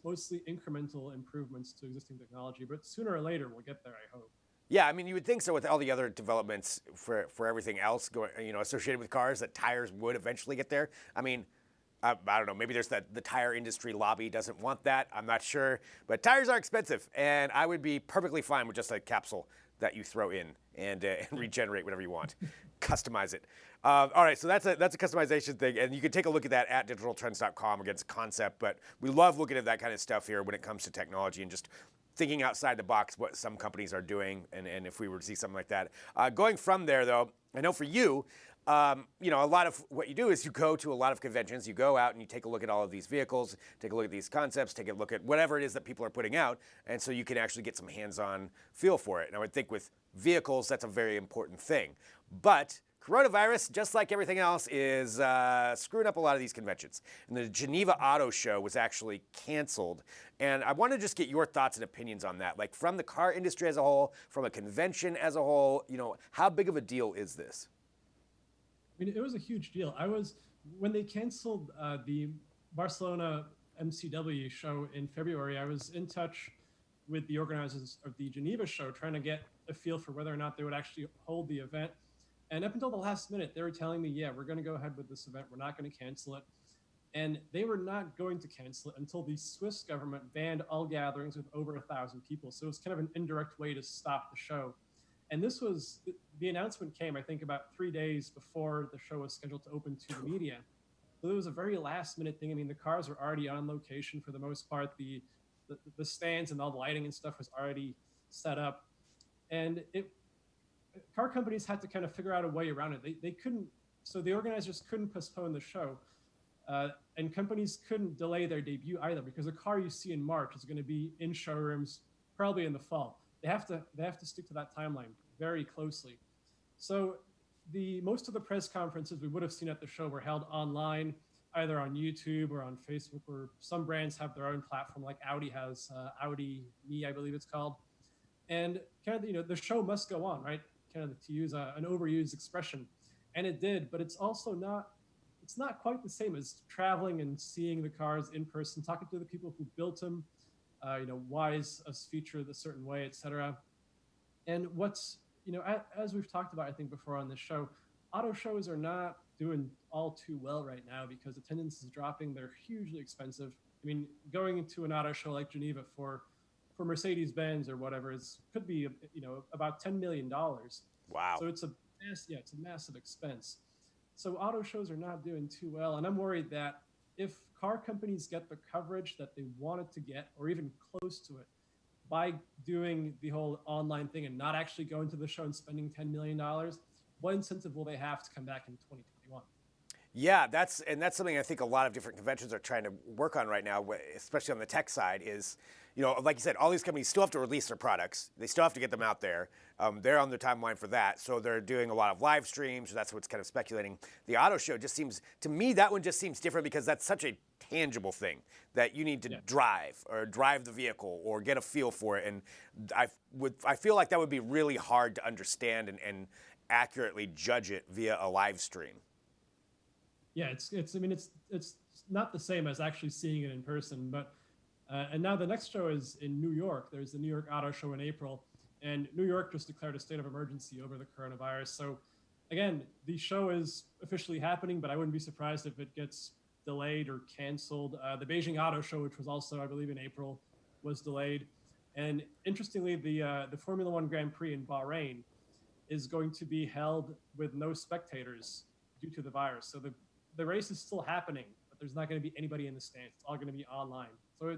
mostly incremental improvements to existing technology, but sooner or later we'll get there, I hope. Yeah, I mean, you would think so with all the other developments for everything else going, associated with cars, that tires would eventually get there. I mean, I don't know, maybe there's the tire industry lobby doesn't want that. I'm not sure, but tires are expensive, and I would be perfectly fine with just a capsule that you throw in and regenerate whatever you want. Customize it. All right, so that's a customization thing, and you can take a look at that at digitaltrends.com. Again, it's a concept, but we love looking at that kind of stuff here when it comes to technology and just thinking outside the box what some companies are doing, and if we were to see something like that. Going from there, though, I know for you, a lot of what you do is you go to a lot of conventions, you go out and you take a look at all of these vehicles, take a look at these concepts, take a look at whatever it is that people are putting out, and so you can actually get some hands-on feel for it. And I would think with vehicles, that's a very important thing. But coronavirus, just like everything else, is screwing up a lot of these conventions. And the Geneva Auto Show was actually canceled. And I want to just get your thoughts and opinions on that. Like, from the car industry as a whole, from a convention as a whole, how big of a deal is this? I mean, it was a huge deal. When they canceled the Barcelona MCW show in February, I was in touch with the organizers of the Geneva show, trying to get a feel for whether or not they would actually hold the event. And up until the last minute, they were telling me, yeah, we're going to go ahead with this event. We're not going to cancel it. And they were not going to cancel it until the Swiss government banned all gatherings with over 1,000 people. So it was kind of an indirect way to stop the show. And the announcement came, I think, about 3 days before the show was scheduled to open to the media. So it was a very last minute thing. I mean, the cars were already on location for the most part. The stands and all the lighting and stuff was already set up. And car companies had to kind of figure out a way around it. They couldn't, so the organizers couldn't postpone the show. And companies couldn't delay their debut either, because a car you see in March is going to be in showrooms probably in the fall. They have to stick to that timeline very closely. So most of the press conferences we would have seen at the show were held online, either on YouTube or on Facebook, or some brands have their own platform, like Audi has Audi Me, I believe it's called. And kind of, the show must go on, right? Kind of, to use an overused expression, and it did. But it's also not. It's not quite the same as traveling and seeing the cars in person, talking to the people who built them. Why is a feature a certain way, etc. And what's as we've talked about, I think, before on this show, auto shows are not doing all too well right now because attendance is dropping. They're hugely expensive. I mean, going into an auto show like Geneva for Mercedes-Benz or whatever could be about $10 million. Wow. So it's a massive expense. So auto shows are not doing too well, and I'm worried that if car companies get the coverage that they wanted to get, or even close to it, by doing the whole online thing and not actually going to the show and spending $10 million, what incentive will they have to come back in 2021? Yeah, that's something I think a lot of different conventions are trying to work on right now, especially on the tech side, is, like you said, all these companies still have to release their products. They still have to get them out there. They're on the timeline for that. So they're doing a lot of live streams. So that's what's kind of speculating. The auto show just seems, to me, that one just seems different because that's such a tangible thing that you need to drive the vehicle or get a feel for it. And I feel like that would be really hard to understand and accurately judge it via a live stream. Yeah, it's not the same as actually seeing it in person, but and now the next show is in New York. There's the New York Auto Show in April, and New York just declared a state of emergency over the coronavirus. So again, the show is officially happening, but I wouldn't be surprised if it gets delayed or canceled. The Beijing Auto Show, which was also, I believe, in April, was delayed. And interestingly, the Formula One Grand Prix in Bahrain is going to be held with no spectators due to the virus. So the race is still happening, but there's not going to be anybody in the stands. It's all going to be online. So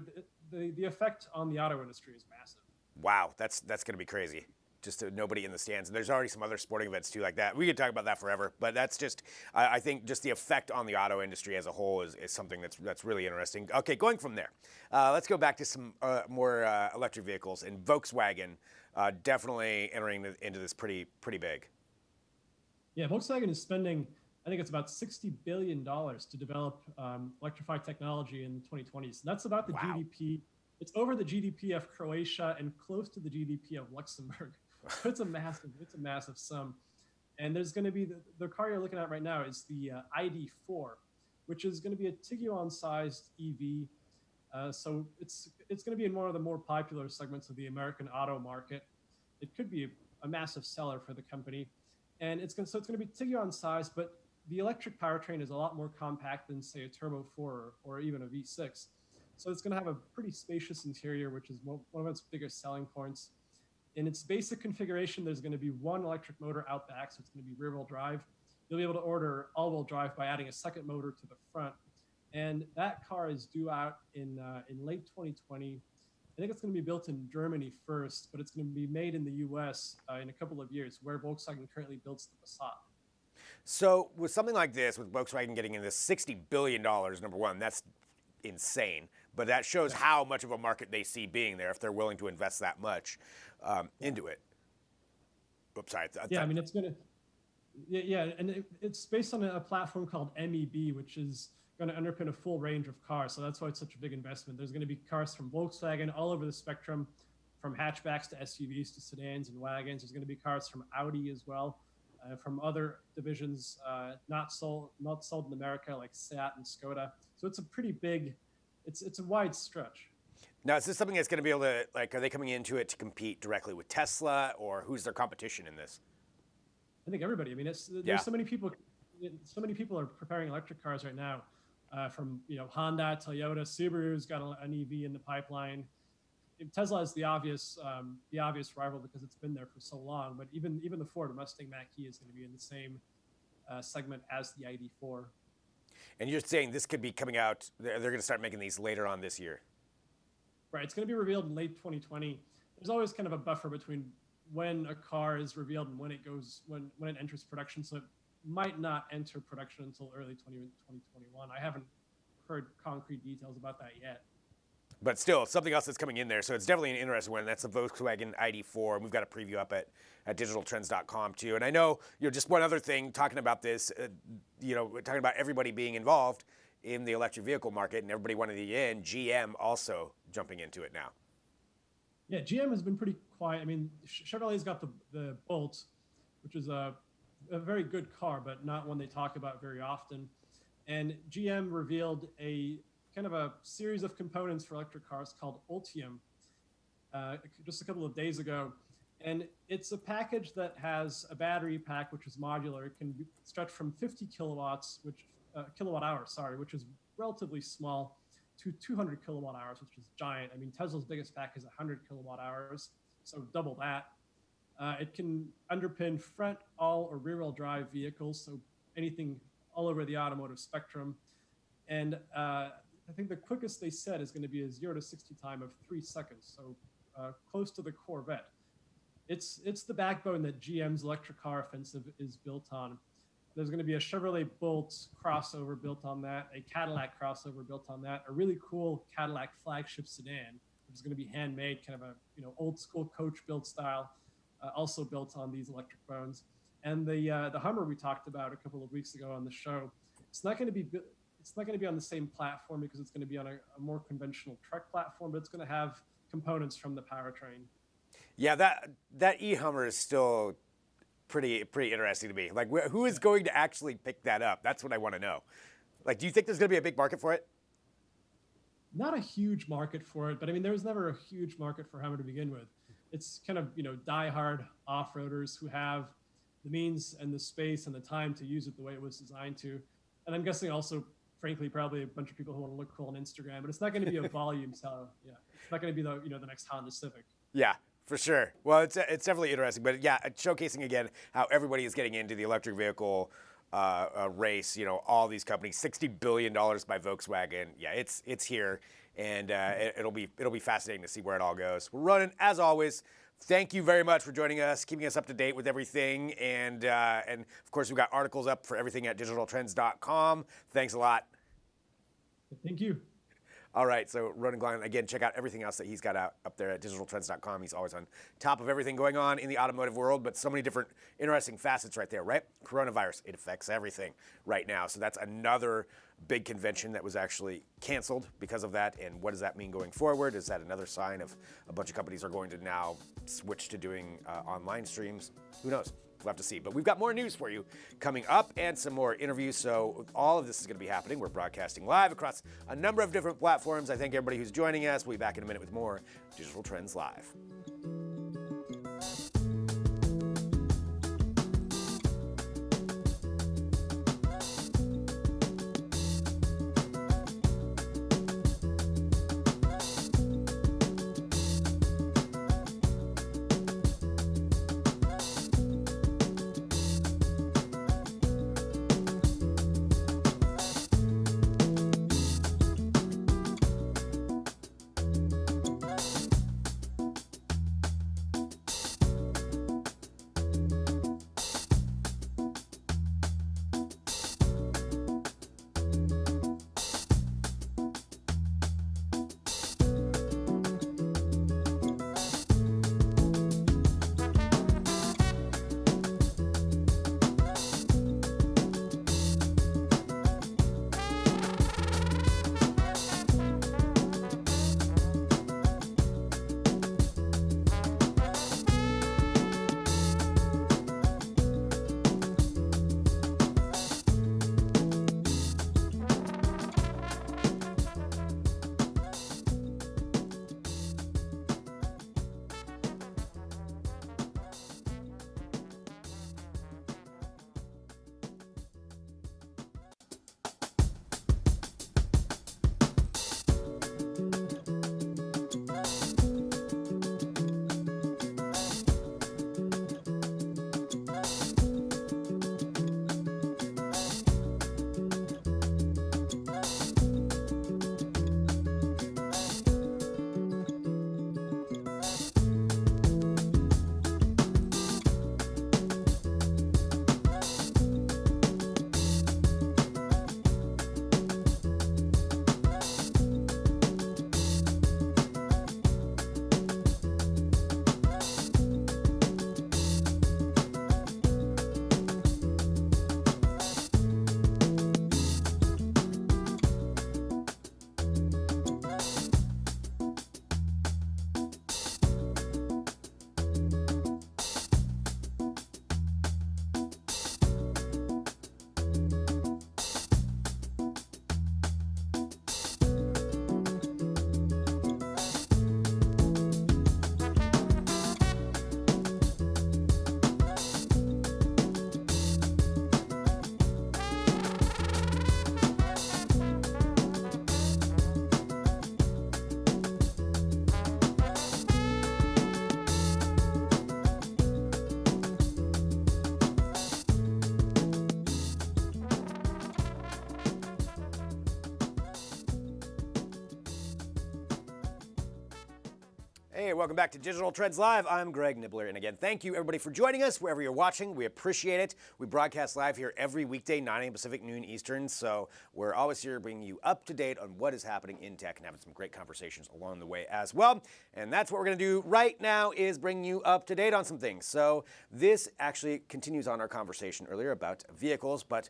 the effect on the auto industry is massive. Wow, that's going to be crazy. Just nobody in the stands. And there's already some other sporting events too like that. We could talk about that forever, but that's just, I think just the effect on the auto industry as a whole is something that's really interesting. Okay, going from there, let's go back to some more electric vehicles, and Volkswagen definitely entering into this pretty big. Yeah, Volkswagen is spending, I think it's about $60 billion to develop electrified technology in the 2020s. That's about the GDP. It's over the GDP of Croatia and close to the GDP of Luxembourg. So it's a massive sum. And there's going to be the car you're looking at right now is the ID.4, which is going to be a Tiguan-sized EV. So it's going to be in one of the more popular segments of the American auto market. It could be a massive seller for the company, and it's going to be Tiguan-sized, but the electric powertrain is a lot more compact than, say, a Turbo 4 or even a V6. So it's going to have a pretty spacious interior, which is one of its biggest selling points. In its basic configuration, there's going to be one electric motor out back, so it's going to be rear-wheel drive. You'll be able to order all-wheel drive by adding a second motor to the front. And that car is due out in late 2020. I think it's going to be built in Germany first, but it's going to be made in the US in a couple of years, where Volkswagen currently builds the Passat. So with something like this, with Volkswagen getting into $60 billion, number one, that's insane. But that shows how much of a market they see being there if they're willing to invest that much into it. Oops, sorry. I mean, it's going to... Yeah, and it's based on a platform called MEB, which is going to underpin a full range of cars. So that's why it's such a big investment. There's going to be cars from Volkswagen all over the spectrum, from hatchbacks to SUVs to sedans and wagons. There's going to be cars from Audi as well, from other divisions not sold in America, like Seat and Skoda. So it's a pretty big, it's a wide stretch. Now, is this something that's going to be able to, like, are they coming into it to compete directly with Tesla, or who's their competition in this? I think everybody. I mean, there's so many people. So many people are preparing electric cars right now, from Honda, Toyota, Subaru's got an EV in the pipeline. Tesla is the obvious rival because it's been there for so long. But even the Ford Mustang Mach-E is going to be in the same segment as the ID.4. And you're saying this could be coming out? They're going to start making these later on this year. Right. It's going to be revealed in late 2020. There's always kind of a buffer between when a car is revealed and when it enters production. So it might not enter production until early 2021. I haven't heard concrete details about that yet. But still, something else that's coming in there. So it's definitely an interesting one. That's the Volkswagen ID4. And we've got a preview up at digitaltrends.com too. And I know, just one other thing talking about this, talking about everybody being involved in the electric vehicle market and everybody wanting to get in, GM also jumping into it now. Yeah, GM has been pretty quiet. I mean, Chevrolet's got the Bolt, which is a very good car, but not one they talk about very often. And GM revealed a kind of a series of components for electric cars called Ultium just a couple of days ago. And it's a package that has a battery pack, which is modular. It can stretch from 50 kilowatt hours, which is relatively small, to 200 kilowatt hours, which is giant. I mean, Tesla's biggest pack is 100 kilowatt hours, so double that. It can underpin front, all, or rear-wheel drive vehicles, so anything all over the automotive spectrum. And I think the quickest they said is going to be a 0 to 60 time of 3 seconds, so close to the Corvette. It's the backbone that GM's electric car offensive is built on. There's going to be a Chevrolet Bolt crossover built on that, a Cadillac crossover built on that, a really cool Cadillac flagship sedan, which is going to be handmade, kind of a old school coach build style, also built on these electric bones. And the Hummer we talked about a couple of weeks ago on the show, it's not going to be on the same platform because it's going to be on a more conventional truck platform, but it's going to have components from the powertrain. Yeah, that e-Hummer is still pretty interesting to me. Like, who is going to actually pick that up? That's what I want to know. Like, do you think there's going to be a big market for it? Not a huge market for it, but I mean, there was never a huge market for Hummer to begin with. It's kind of, diehard off-roaders who have the means and the space and the time to use it the way it was designed to. And I'm guessing also, frankly, probably a bunch of people who want to look cool on Instagram, but it's not going to be a volume seller. Yeah, it's not going to be the next Honda Civic. Yeah, for sure. Well, it's definitely interesting, but yeah, showcasing again how everybody is getting into the electric vehicle race. All these companies, $60 billion by Volkswagen. Yeah, it's here, and it'll be fascinating to see where it all goes. We're running as always. Thank you very much for joining us, keeping us up to date with everything, and of course we've got articles up for everything at digitaltrends.com. Thanks a lot. Thank you. All right, so Ronan Glenn, again, check out everything else that he's got out up there at digitaltrends.com. He's always on top of everything going on in the automotive world, but so many different interesting facets right there, right? Coronavirus, it affects everything right now. So that's another big convention that was actually canceled because of that. And what does that mean going forward? Is that another sign of a bunch of companies are going to now switch to doing online streams? Who knows? We'll have to see. But we've got more news for you coming up and some more interviews. So all of this is going to be happening. We're broadcasting live across a number of different platforms. I thank everybody who's joining us. We'll be back in a minute with more Digital Trends Live. Hey, welcome back to Digital Trends Live. I'm Greg Nibbler, and again, thank you everybody for joining us wherever you're watching. We appreciate it. We broadcast live here every weekday, 9 a.m. Pacific, noon Eastern, so we're always here bringing you up to date on what is happening in tech and having some great conversations along the way as well. And that's what we're going to do right now is bring you up to date on some things. So this actually continues on our conversation earlier about vehicles, but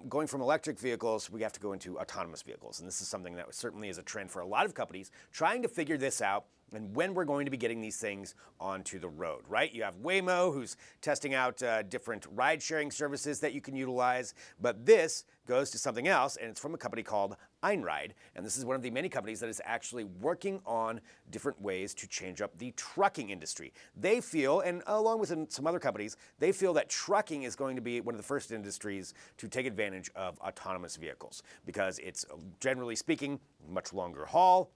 going from electric vehicles, we have to go into autonomous vehicles. And this is something that certainly is a trend for a lot of companies trying to figure this out and when we're going to be getting these things onto the road, right? You have Waymo, who's testing out different ride-sharing services that you can utilize, but this goes to something else, and it's from a company called Einride, and this is one of the many companies that is actually working on different ways to change up the trucking industry. They feel, and along with some other companies, they feel that trucking is going to be one of the first industries to take advantage of autonomous vehicles because it's, generally speaking, much longer haul.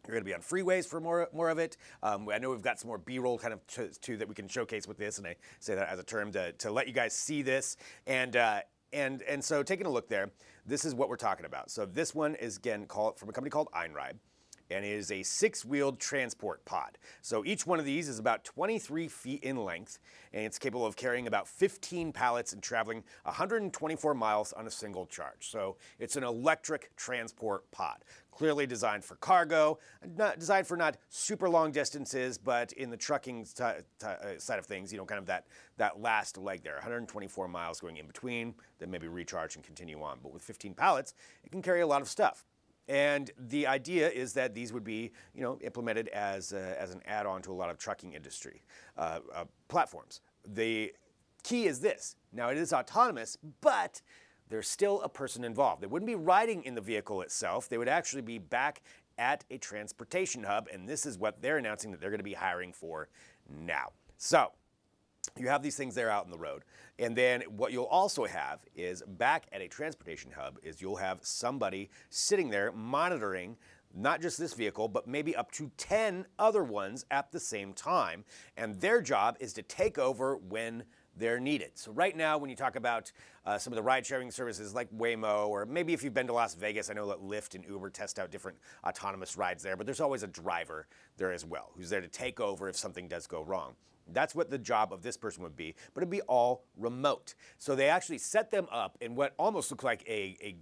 You're going to be on freeways for more of it. I know we've got some more B-roll kind of too that we can showcase with this, and I say that as a term to let you guys see this. And so taking a look there, this is what we're talking about. So this one is, again, from a company called Einride, and it is a 6-wheeled transport pod. So each one of these is about 23 feet in length, and it's capable of carrying about 15 pallets and traveling 124 miles on a single charge. So it's an electric transport pod, clearly designed for cargo, designed for not super long distances, but in the trucking side of things, kind of that last leg there, 124 miles going in between, then maybe recharge and continue on. But with 15 pallets, it can carry a lot of stuff. And the idea is that these would be, implemented as an add-on to a lot of trucking industry platforms. The key is this. Now, it is autonomous, but there's still a person involved. They wouldn't be riding in the vehicle itself. They would actually be back at a transportation hub, and this is what they're announcing that they're going to be hiring for now. So you have these things there out in the road. And then what you'll also have is back at a transportation hub is you'll have somebody sitting there monitoring not just this vehicle, but maybe up to 10 other ones at the same time. And their job is to take over when they're needed. So right now, when you talk about some of the ride-sharing services like Waymo, or maybe if you've been to Las Vegas, I know that Lyft and Uber test out different autonomous rides there, but there's always a driver there as well who's there to take over if something does go wrong. That's what the job of this person would be, but it'd be all remote. So they actually set them up in what almost looks like a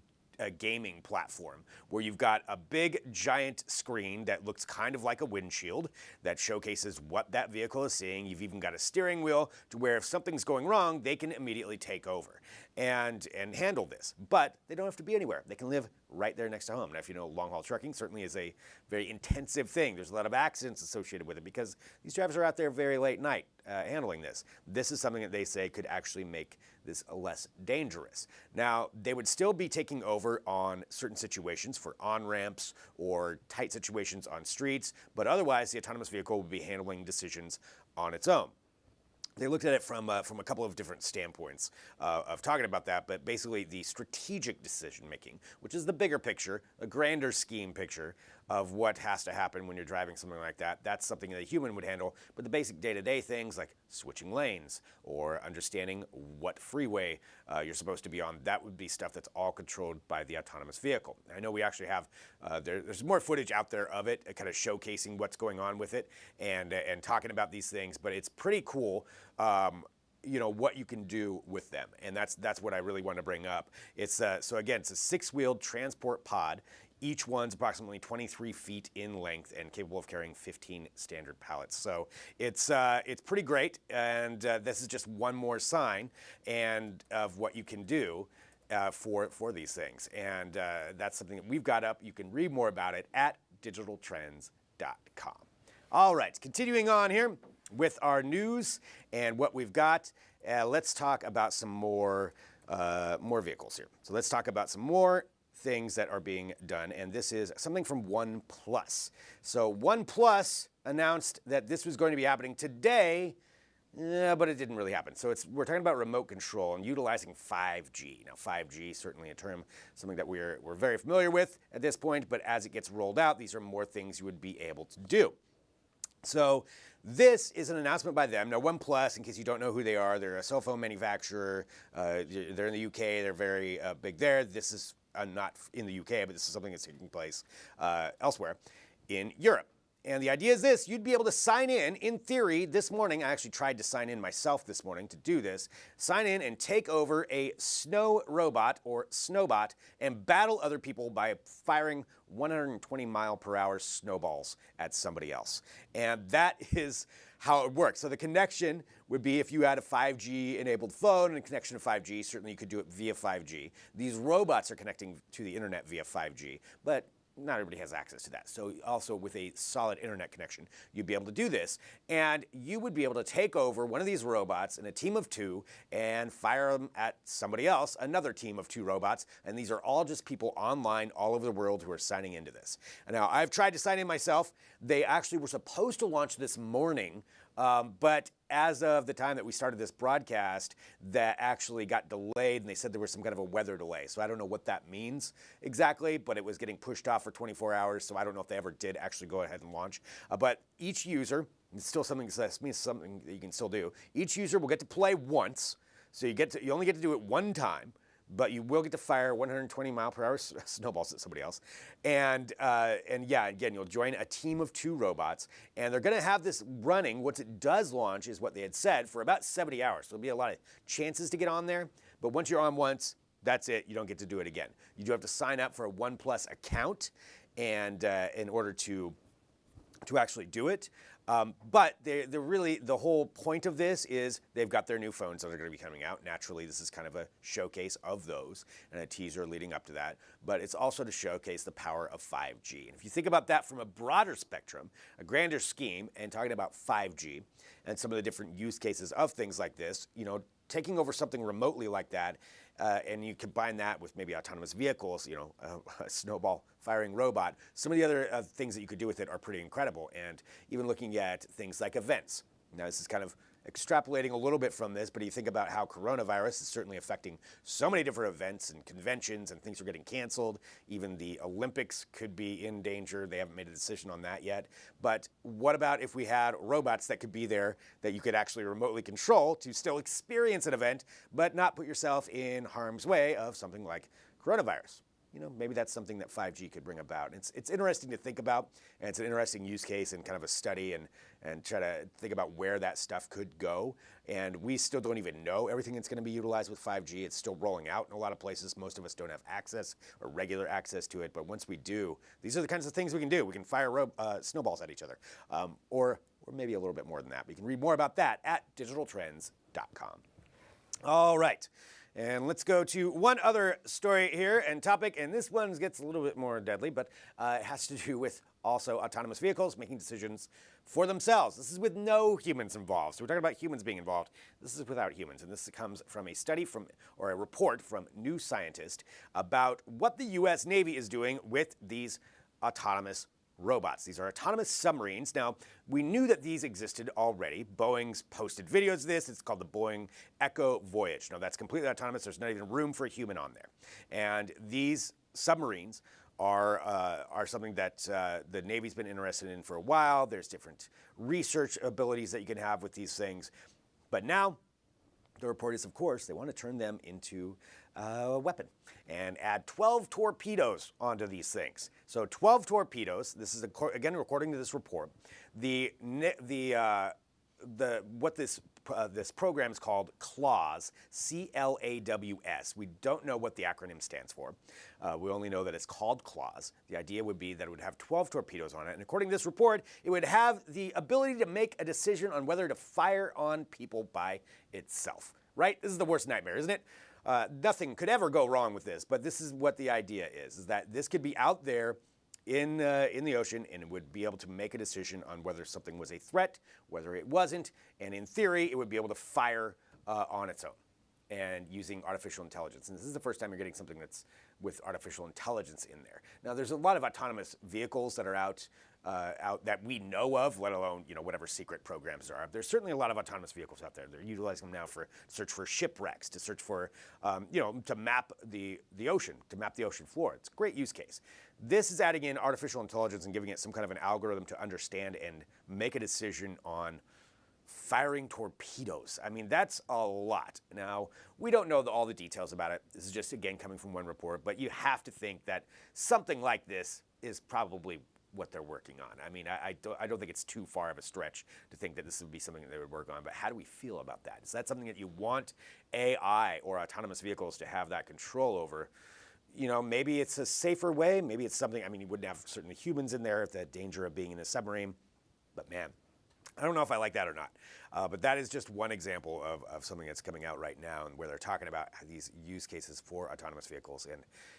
gaming platform where you've got a big giant screen that looks kind of like a windshield that showcases what that vehicle is seeing. You've even got a steering wheel to where if something's going wrong, they can immediately take over and handle this. But they don't have to be anywhere. They can live right there next to home. Now, if you know, long-haul trucking certainly is a very intensive thing. There's a lot of accidents associated with it because these drivers are out there very late night handling this. This is something that they say could actually make this less dangerous. Now, they would still be taking over on certain situations for on-ramps or tight situations on streets, but otherwise the autonomous vehicle would be handling decisions on its own. They looked at it from a couple of different standpoints of talking about that, but basically the strategic decision making, which is the bigger picture, a grander scheme picture of what has to happen when you're driving something like that. That's something that a human would handle, but the basic day-to-day things like switching lanes or understanding what freeway you're supposed to be on, that would be stuff that's all controlled by the autonomous vehicle. I know we actually have, there's more footage out there of it, kind of showcasing what's going on with it and talking about these things, but it's pretty cool. What you can do with them, and that's what I really want to bring up. It's so again, it's a 6-wheeled transport pod. Each one's approximately 23 feet in length and capable of carrying 15 standard pallets. So it's pretty great, and this is just one more sign and of what you can do for these things. And that's something that we've got up. You can read more about it at digitaltrends.com. All right, continuing on here with our news and what we've got. Let's talk about some more vehicles here. So let's talk about some more things that are being done, and this is something from OnePlus. So OnePlus announced that this was going to be happening today, but it didn't really happen. So we're talking about remote control and utilizing 5G. Now 5G, certainly a term, something that we're very familiar with at this point, but as it gets rolled out, these are more things you would be able to do. So this is an announcement by them. Now, OnePlus, in case you don't know who they are, they're a cell phone manufacturer. They're in the UK. They're very big there. This is not in the UK, but this is something that's taking place elsewhere in Europe. And the idea is this: you'd be able to sign in theory, this morning. I actually tried to sign in myself this morning to do this. Sign in and take over a snow robot or Snowbot and battle other people by firing 120 mile per hour snowballs at somebody else. And that is how it works. So the connection would be if you had a 5G enabled phone and a connection to 5G, certainly you could do it via 5G. These robots are connecting to the internet via 5G, but not everybody has access to that. So also with a solid internet connection, you'd be able to do this. And you would be able to take over one of these robots in a team of 2 and fire them at somebody else, another team of 2 robots. And these are all just people online all over the world who are signing into this. And now I've tried to sign in myself. They actually were supposed to launch this morning, but as of the time that we started this broadcast, that actually got delayed, and they said there was some kind of a weather delay. So I don't know what that means exactly, but it was getting pushed off for 24 hours, so I don't know if they ever did actually go ahead and launch. But each user, it's still something that means something that you can still do. Each user will get to play once, so you only get to do it one time. But you will get to fire 120 mile per hour snowballs at somebody else. And yeah, again, you'll join a team of 2 robots, and they're gonna have this running. Once it does launch is what they had said, for about 70 hours. So there'll be a lot of chances to get on there, but once you're on once, that's it, you don't get to do it again. You do have to sign up for a OnePlus account and in order to actually do it. But the whole point of this is they've got their new phones that are going to be coming out. Naturally, this is kind of a showcase of those and a teaser leading up to that. But it's also to showcase the power of 5G. And if you think about that from a broader spectrum, a grander scheme, and talking about 5G and some of the different use cases of things like this, taking over something remotely like that, and you combine that with maybe autonomous vehicles, a snowball firing robot, some of the other things that you could do with it are pretty incredible. And even looking at things like events. Now, this is kind of extrapolating a little bit from this, but you think about how coronavirus is certainly affecting so many different events and conventions, and things are getting canceled. Even the Olympics could be in danger. They haven't made a decision on that yet. But what about if we had robots that could be there that you could actually remotely control to still experience an event, but not put yourself in harm's way of something like coronavirus? Maybe that's something that 5G could bring about. It's interesting to think about, and it's an interesting use case and kind of a study and try to think about where that stuff could go. And we still don't even know everything that's going to be utilized with 5G. It's still rolling out in a lot of places. Most of us don't have access or regular access to it. But once we do, these are the kinds of things we can do. We can fire snowballs at each other, or maybe a little bit more than that. But you can read more about that at digitaltrends.com. All right. And let's go to one other story here and topic, and this one gets a little bit more deadly, but it has to do with also autonomous vehicles making decisions for themselves. This is with no humans involved. So we're talking about humans being involved. This is without humans, and this comes from a study or a report from New Scientist about what the U.S. Navy is doing with these autonomous robots. These are autonomous submarines. Now, we knew that these existed already. Boeing's posted videos of this. It's called the Boeing Echo Voyage. Now, that's completely autonomous. There's not even room for a human on there. And these submarines are something that the Navy's been interested in for a while. There's different research abilities that you can have with these things. But now, the report is, of course, they want to turn them into a weapon and add 12 torpedoes onto these things. So 12 torpedoes. This is, again, according to this report. What this program is called CLAWS, C-L-A-W-S. We don't know what the acronym stands for. We only know that it's called CLAWS. The idea would be that it would have 12 torpedoes on it, and according to this report, it would have the ability to make a decision on whether to fire on people by itself. Right? This is the worst nightmare, isn't it? Nothing could ever go wrong with this, but this is what the idea is that this could be out there in the ocean, and it would be able to make a decision on whether something was a threat, whether it wasn't, and in theory, it would be able to fire on its own and using artificial intelligence. And this is the first time you're getting something that's with artificial intelligence in there. Now, there's a lot of autonomous vehicles that are out that we know of, let alone whatever secret programs there are. There's certainly a lot of autonomous vehicles out there. They're utilizing them now for search for shipwrecks, to search for, to map the ocean, to map the ocean floor. It's a great use case. This is adding in artificial intelligence and giving it some kind of an algorithm to understand and make a decision on firing torpedoes. I mean, that's a lot. Now, we don't know all the details about it. This is just, again, coming from one report, but you have to think that something like this is probably what they're working on. I mean, I don't think it's too far of a stretch to think that this would be something that they would work on, but how do we feel about that? Is that something that you want AI or autonomous vehicles to have that control over? Maybe it's a safer way. Maybe it's something, I mean, you wouldn't have certainly humans in there, the danger of being in a submarine. But man, I don't know if I like that or not. But that is just one example of something that's coming out right now, and where they're talking about these use cases for autonomous vehicles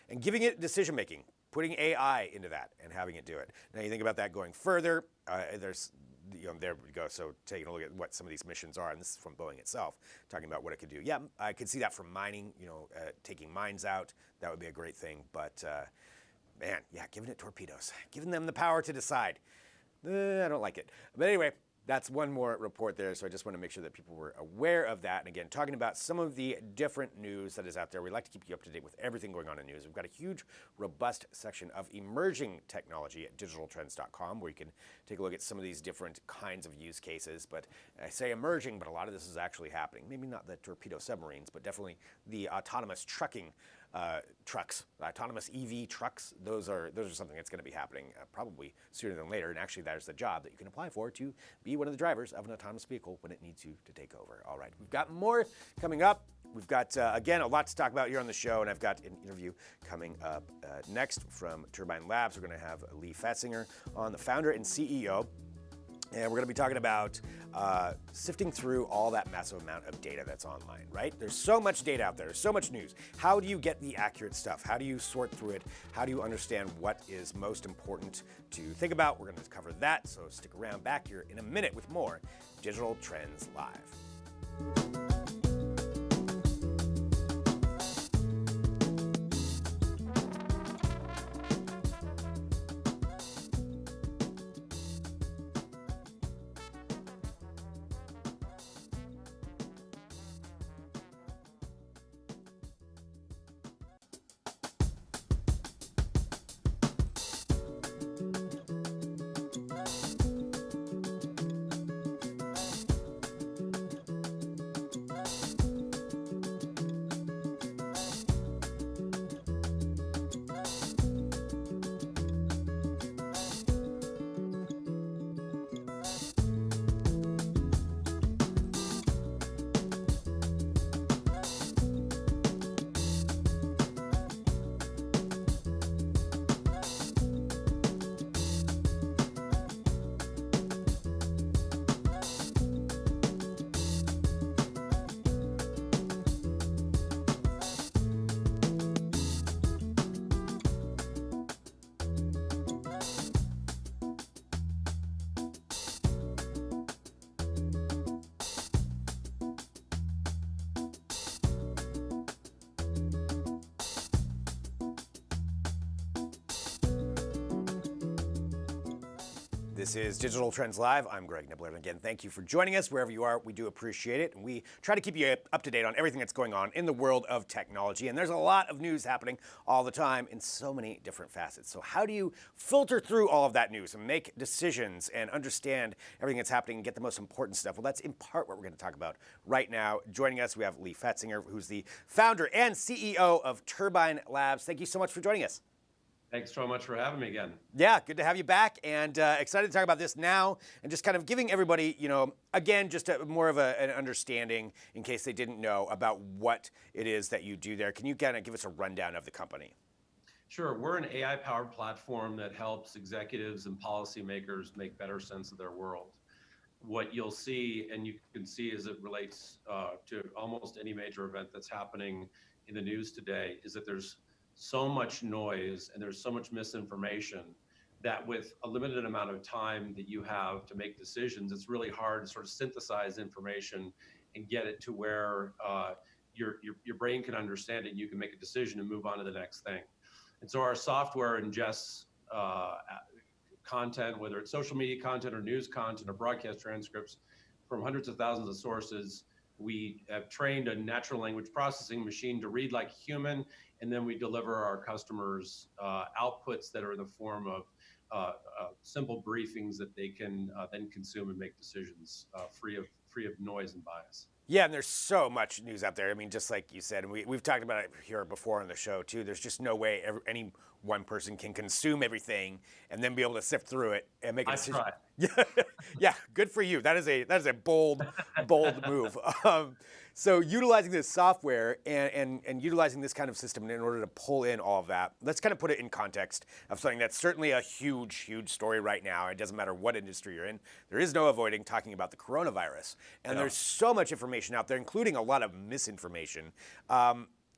and giving it decision making, putting AI into that and having it do it. Now you think about that going further, there we go. So taking a look at what some of these missions are, and this is from Boeing itself, talking about what it could do. Yeah, I could see that from mining, taking mines out. That would be a great thing. But man, yeah, giving it torpedoes, giving them the power to decide. I don't like it. But anyway, that's one more report there, so I just want to make sure that people were aware of that. And again, talking about some of the different news that is out there. We like to keep you up to date with everything going on in news. We've got a huge, robust section of emerging technology at digitaltrends.com, where you can take a look at some of these different kinds of use cases. But I say emerging, but a lot of this is actually happening. Maybe not the torpedo submarines, but definitely the autonomous trucking trucks, autonomous EV trucks. Those are something that's going to be happening probably sooner than later. And actually, that is the job that you can apply for, to be one of the drivers of an autonomous vehicle when it needs you to take over. All right, we've got more coming up. We've got, again, a lot to talk about here on the show, and I've got an interview coming up next from Turbine Labs. We're going to have Lee Fetzinger on, the founder and CEO. And we're going to be talking about sifting through all that massive amount of data that's online, right? There's so much data out there. There's so much news. How do you get the accurate stuff? How do you sort through it? How do you understand what is most important to think about? We're going to cover that, so stick around back here in a minute with more Digital Trends Live. This is Digital Trends Live. I'm Greg Nibbler. And again, thank you for joining us wherever you are. We do appreciate it. And we try to keep you up to date on everything that's going on in the world of technology. And there's a lot of news happening all the time in so many different facets. So how do you filter through all of that news and make decisions and understand everything that's happening and get the most important stuff? Well, that's in part what we're going to talk about right now. Joining us, we have Lee Fetzinger, who's the founder and CEO of Turbine Labs. Thank you so much for joining us. Thanks so much for having me again. Yeah, good to have you back, and excited to talk about this now, and just kind of giving everybody, again, just more of an understanding, in case they didn't know, about what it is that you do there. Can you kind of give us a rundown of the company? Sure. We're an AI-powered platform that helps executives and policymakers make better sense of their world. What you'll see, and you can see as it relates to almost any major event that's happening in the news today, is that there's so much noise and there's so much misinformation that with a limited amount of time that you have to make decisions, it's really hard to sort of synthesize information and get it to where your brain can understand it and you can make a decision and move on to the next thing. And so our software ingests content, whether it's social media content or news content or broadcast transcripts from hundreds of thousands of sources. We have trained a natural language processing machine to read like a human and then we deliver our customers outputs that are in the form of simple briefings that they can then consume and make decisions free of noise and bias. Yeah, and there's so much news out there. I mean, just like you said, and we've talked about it here before on the show too. There's just no way any one person can consume everything and then be able to sift through it and make a decision. Tried. Yeah, good for you. That is a bold move. So utilizing this software and utilizing this kind of system in order to pull in all of that, let's kind of put it in context of something that's certainly a huge story right now. It doesn't matter what industry you're in. There is no avoiding talking about the coronavirus. And there's so much information out there, including a lot of misinformation.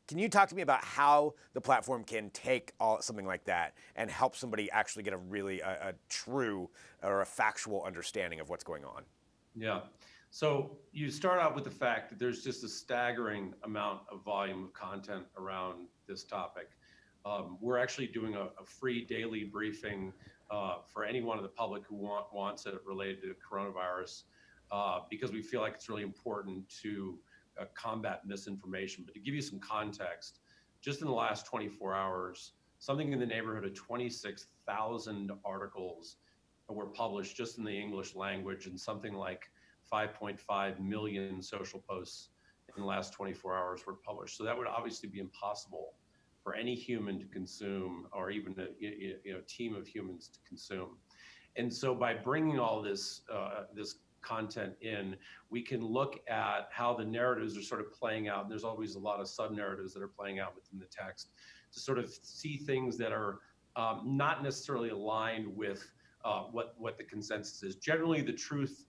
Can you talk to me about how the platform can take something like that and help somebody actually get a true or a factual understanding of what's going on? Yeah. So you start out with the fact that there's just a staggering amount of volume of content around this topic. We're actually doing a free daily briefing for anyone in the public who wants it related to coronavirus because we feel like it's really important to combat misinformation. But to give you some context, just in the last 24 hours, something in the neighborhood of 26,000 articles were published just in the English language, and something like 5.5 million social posts in the last 24 hours were published. So that would obviously be impossible for any human to consume, or even a team of humans to consume. And so by bringing all this content in, we can look at how the narratives are sort of playing out. And there's always a lot of sub-narratives that are playing out within the text to sort of see things that are not necessarily aligned with what the consensus is. Generally, the truth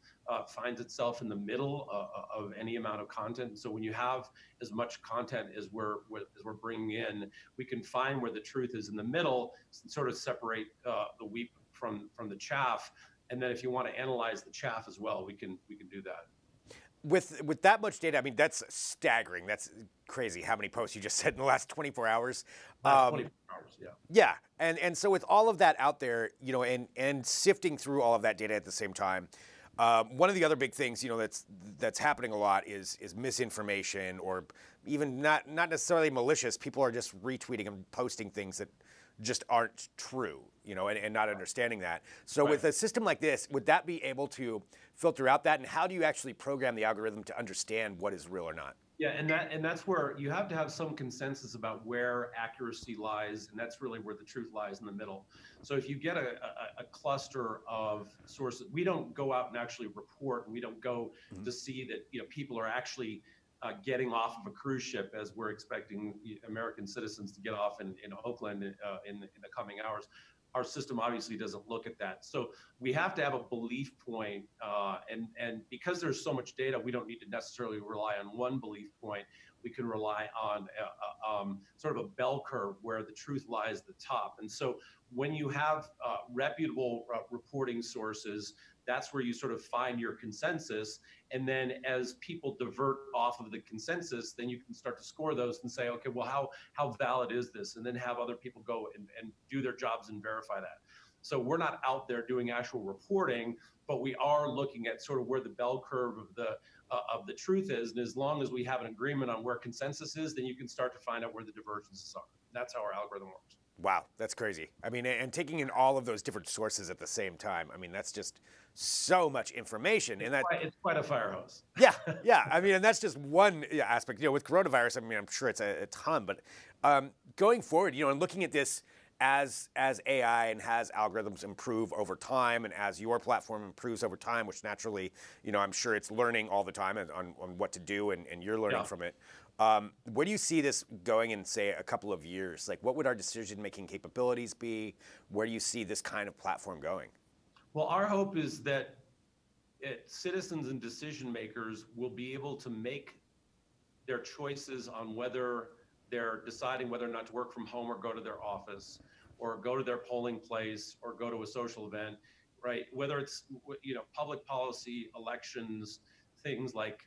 finds itself in the middle of any amount of content. So when you have as much content as we're bringing in, we can find where the truth is in the middle, and sort of separate the wheat from the chaff. And then if you want to analyze the chaff as well, we can do that. With that much data, I mean, that's staggering. That's crazy how many posts you just said in the last 24 hours. 24 hours, yeah. Yeah, and so with all of that out there, and sifting through all of that data at the same time, one of the other big things, that's happening a lot is misinformation, or even not necessarily malicious. People are just retweeting and posting things that just aren't true, and not understanding that. So with a system like this, would that be able to filter out that? And how do you actually program the algorithm to understand what is real or not? Yeah, and that's where you have to have some consensus about where accuracy lies, and that's really where the truth lies, in the middle. So if you get a cluster of sources, we don't go out and actually report, and we don't go to see that people are actually getting off of a cruise ship, as we're expecting American citizens to get off in Oakland in the coming hours. Our system obviously doesn't look at that. So we have to have a belief point, and because there's so much data, we don't need to necessarily rely on one belief point. We can rely on sort of a bell curve where the truth lies at the top. And so when you have reputable reporting sources, that's where you sort of find your consensus. And then as people divert off of the consensus, then you can start to score those and say, okay, well, how valid is this? And then have other people go and do their jobs and verify that. So we're not out there doing actual reporting, but we are looking at sort of where the bell curve of the truth is. And as long as we have an agreement on where consensus is, then you can start to find out where the divergences are. That's how our algorithm works. Wow, that's crazy. I mean, and taking in all of those different sources at the same time, I mean, that's just so much information. It's quite a fire hose. Yeah. I mean, and that's just one aspect. With coronavirus, I mean, I'm sure it's a ton, but going forward, and looking at this as AI and as algorithms improve over time, and as your platform improves over time, which naturally, I'm sure it's learning all the time on what to do, and you're learning from it. Where do you see this going in, say, a couple of years? Like, what would our decision-making capabilities be? Where do you see this kind of platform going? Well, our hope is that citizens and decision makers will be able to make their choices on whether they're deciding whether or not to work from home, or go to their office, or go to their polling place, or go to a social event, right? Whether it's public policy, elections, things like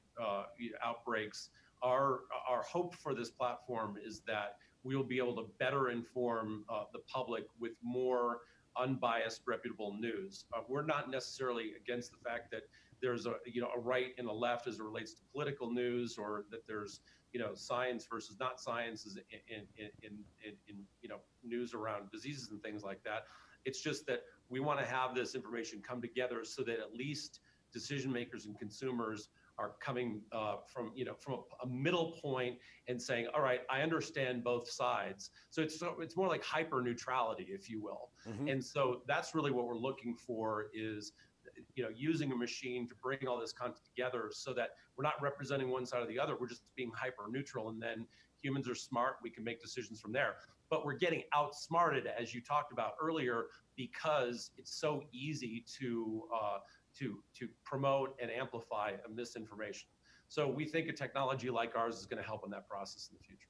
outbreaks. Our hope for this platform is that we will be able to better inform the public with more unbiased, reputable news. We're not necessarily against the fact that there's a right and a left as it relates to political news, or that there's science versus not science is in news around diseases and things like that. It's just that we want to have this information come together so that at least decision makers and consumers are coming from a middle point and saying, all right, I understand both sides. So it's more like hyper neutrality, if you will. Mm-hmm. And so that's really what we're looking for, is using a machine to bring all this content together so that we're not representing one side or the other. We're just being hyper neutral, and then humans are smart. We can make decisions from there. But we're getting outsmarted, as you talked about earlier, because it's so easy to promote and amplify a misinformation. So we think a technology like ours is going to help in that process in the future.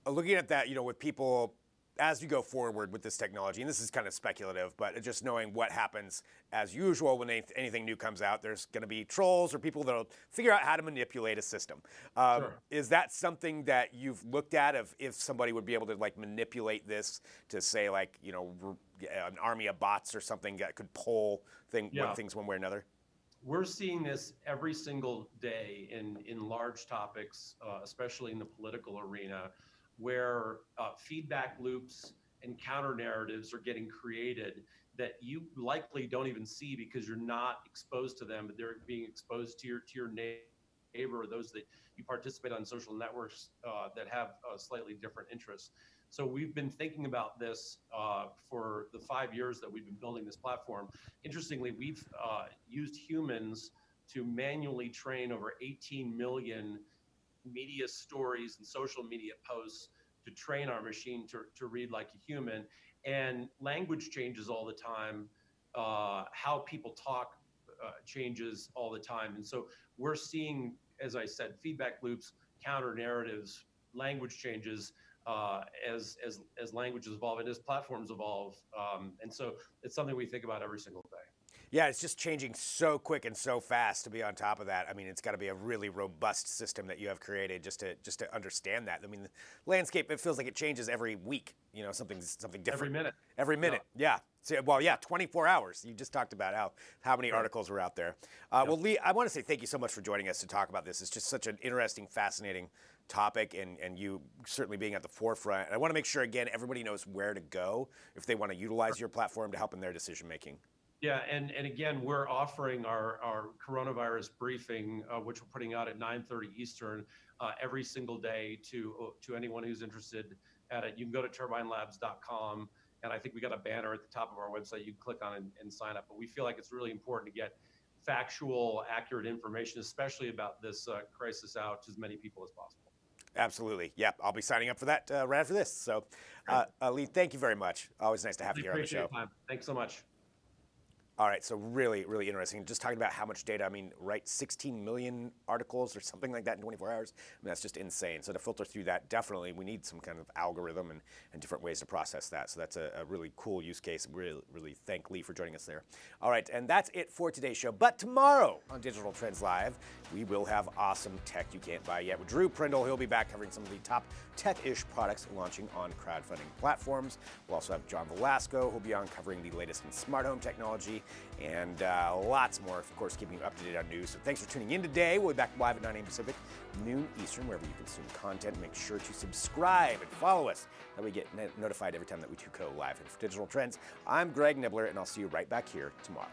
Looking at that, with people, as you go forward with this technology, and this is kind of speculative, but just knowing what happens as usual when anything new comes out, there's going to be trolls or people that'll figure out how to manipulate a system. Sure. Is that something that you've looked at, if somebody would be able to manipulate this to say an army of bots or something that could pull things one way or another? We're seeing this every single day in large topics, especially in the political arena, where feedback loops and counter narratives are getting created that you likely don't even see because you're not exposed to them, but they're being exposed to your neighbor or those that you participate on social networks that have slightly different interests. So we've been thinking about this for the 5 years that we've been building this platform. Interestingly, we've used humans to manually train over 18 million media stories and social media posts to train our machine to read like a human. And language changes all the time. How people talk changes all the time. And so we're seeing, as I said, feedback loops, counter narratives, language changes as languages evolve and as platforms evolve. And so it's something we think about every single day. Yeah, it's just changing so quick and so fast to be on top of that. I mean, it's got to be a really robust system that you have created just to understand that. I mean, the landscape, it feels like it changes every week. Something different. Every minute. Every minute, yeah. So, 24 hours. You just talked about how many articles were out there. Well, Lee, I want to say thank you so much for joining us to talk about this. It's just such an interesting, fascinating topic, and you certainly being at the forefront. And I want to make sure, again, everybody knows where to go if they want to utilize your platform to help in their decision making. Yeah, and again, we're offering our coronavirus briefing, which we're putting out at 9:30 Eastern every single day to anyone who's interested at it. You can go to turbinelabs.com, and I think we got a banner at the top of our website you can click on and sign up. But we feel like it's really important to get factual, accurate information, especially about this crisis, out to as many people as possible. Absolutely. Yeah, I'll be signing up for that right after this. So, Lee, thank you very much. Always nice to have you here on the show. Appreciate your time. Thanks so much. All right, so really, really interesting. Just talking about how much data, 16 million articles or something like that in 24 hours. That's just insane. So to filter through that, definitely we need some kind of algorithm and different ways to process that. So that's a really cool use case. Really, really thank Lee for joining us there. All right, and that's it for today's show. But tomorrow on Digital Trends Live, we will have awesome tech you can't buy yet with Drew Prindle. He'll be back covering some of the top tech-ish products launching on crowdfunding platforms. We'll also have John Velasco, who'll be on covering the latest in smart home technology, and lots more, of course, keeping you up to date on news. So thanks for tuning in today. We'll be back live at 9 a.m. Pacific, noon Eastern, wherever you consume content. Make sure to subscribe and follow us. That way you get notified every time that we do go live. And for Digital Trends, I'm Greg Nibbler, and I'll see you right back here tomorrow.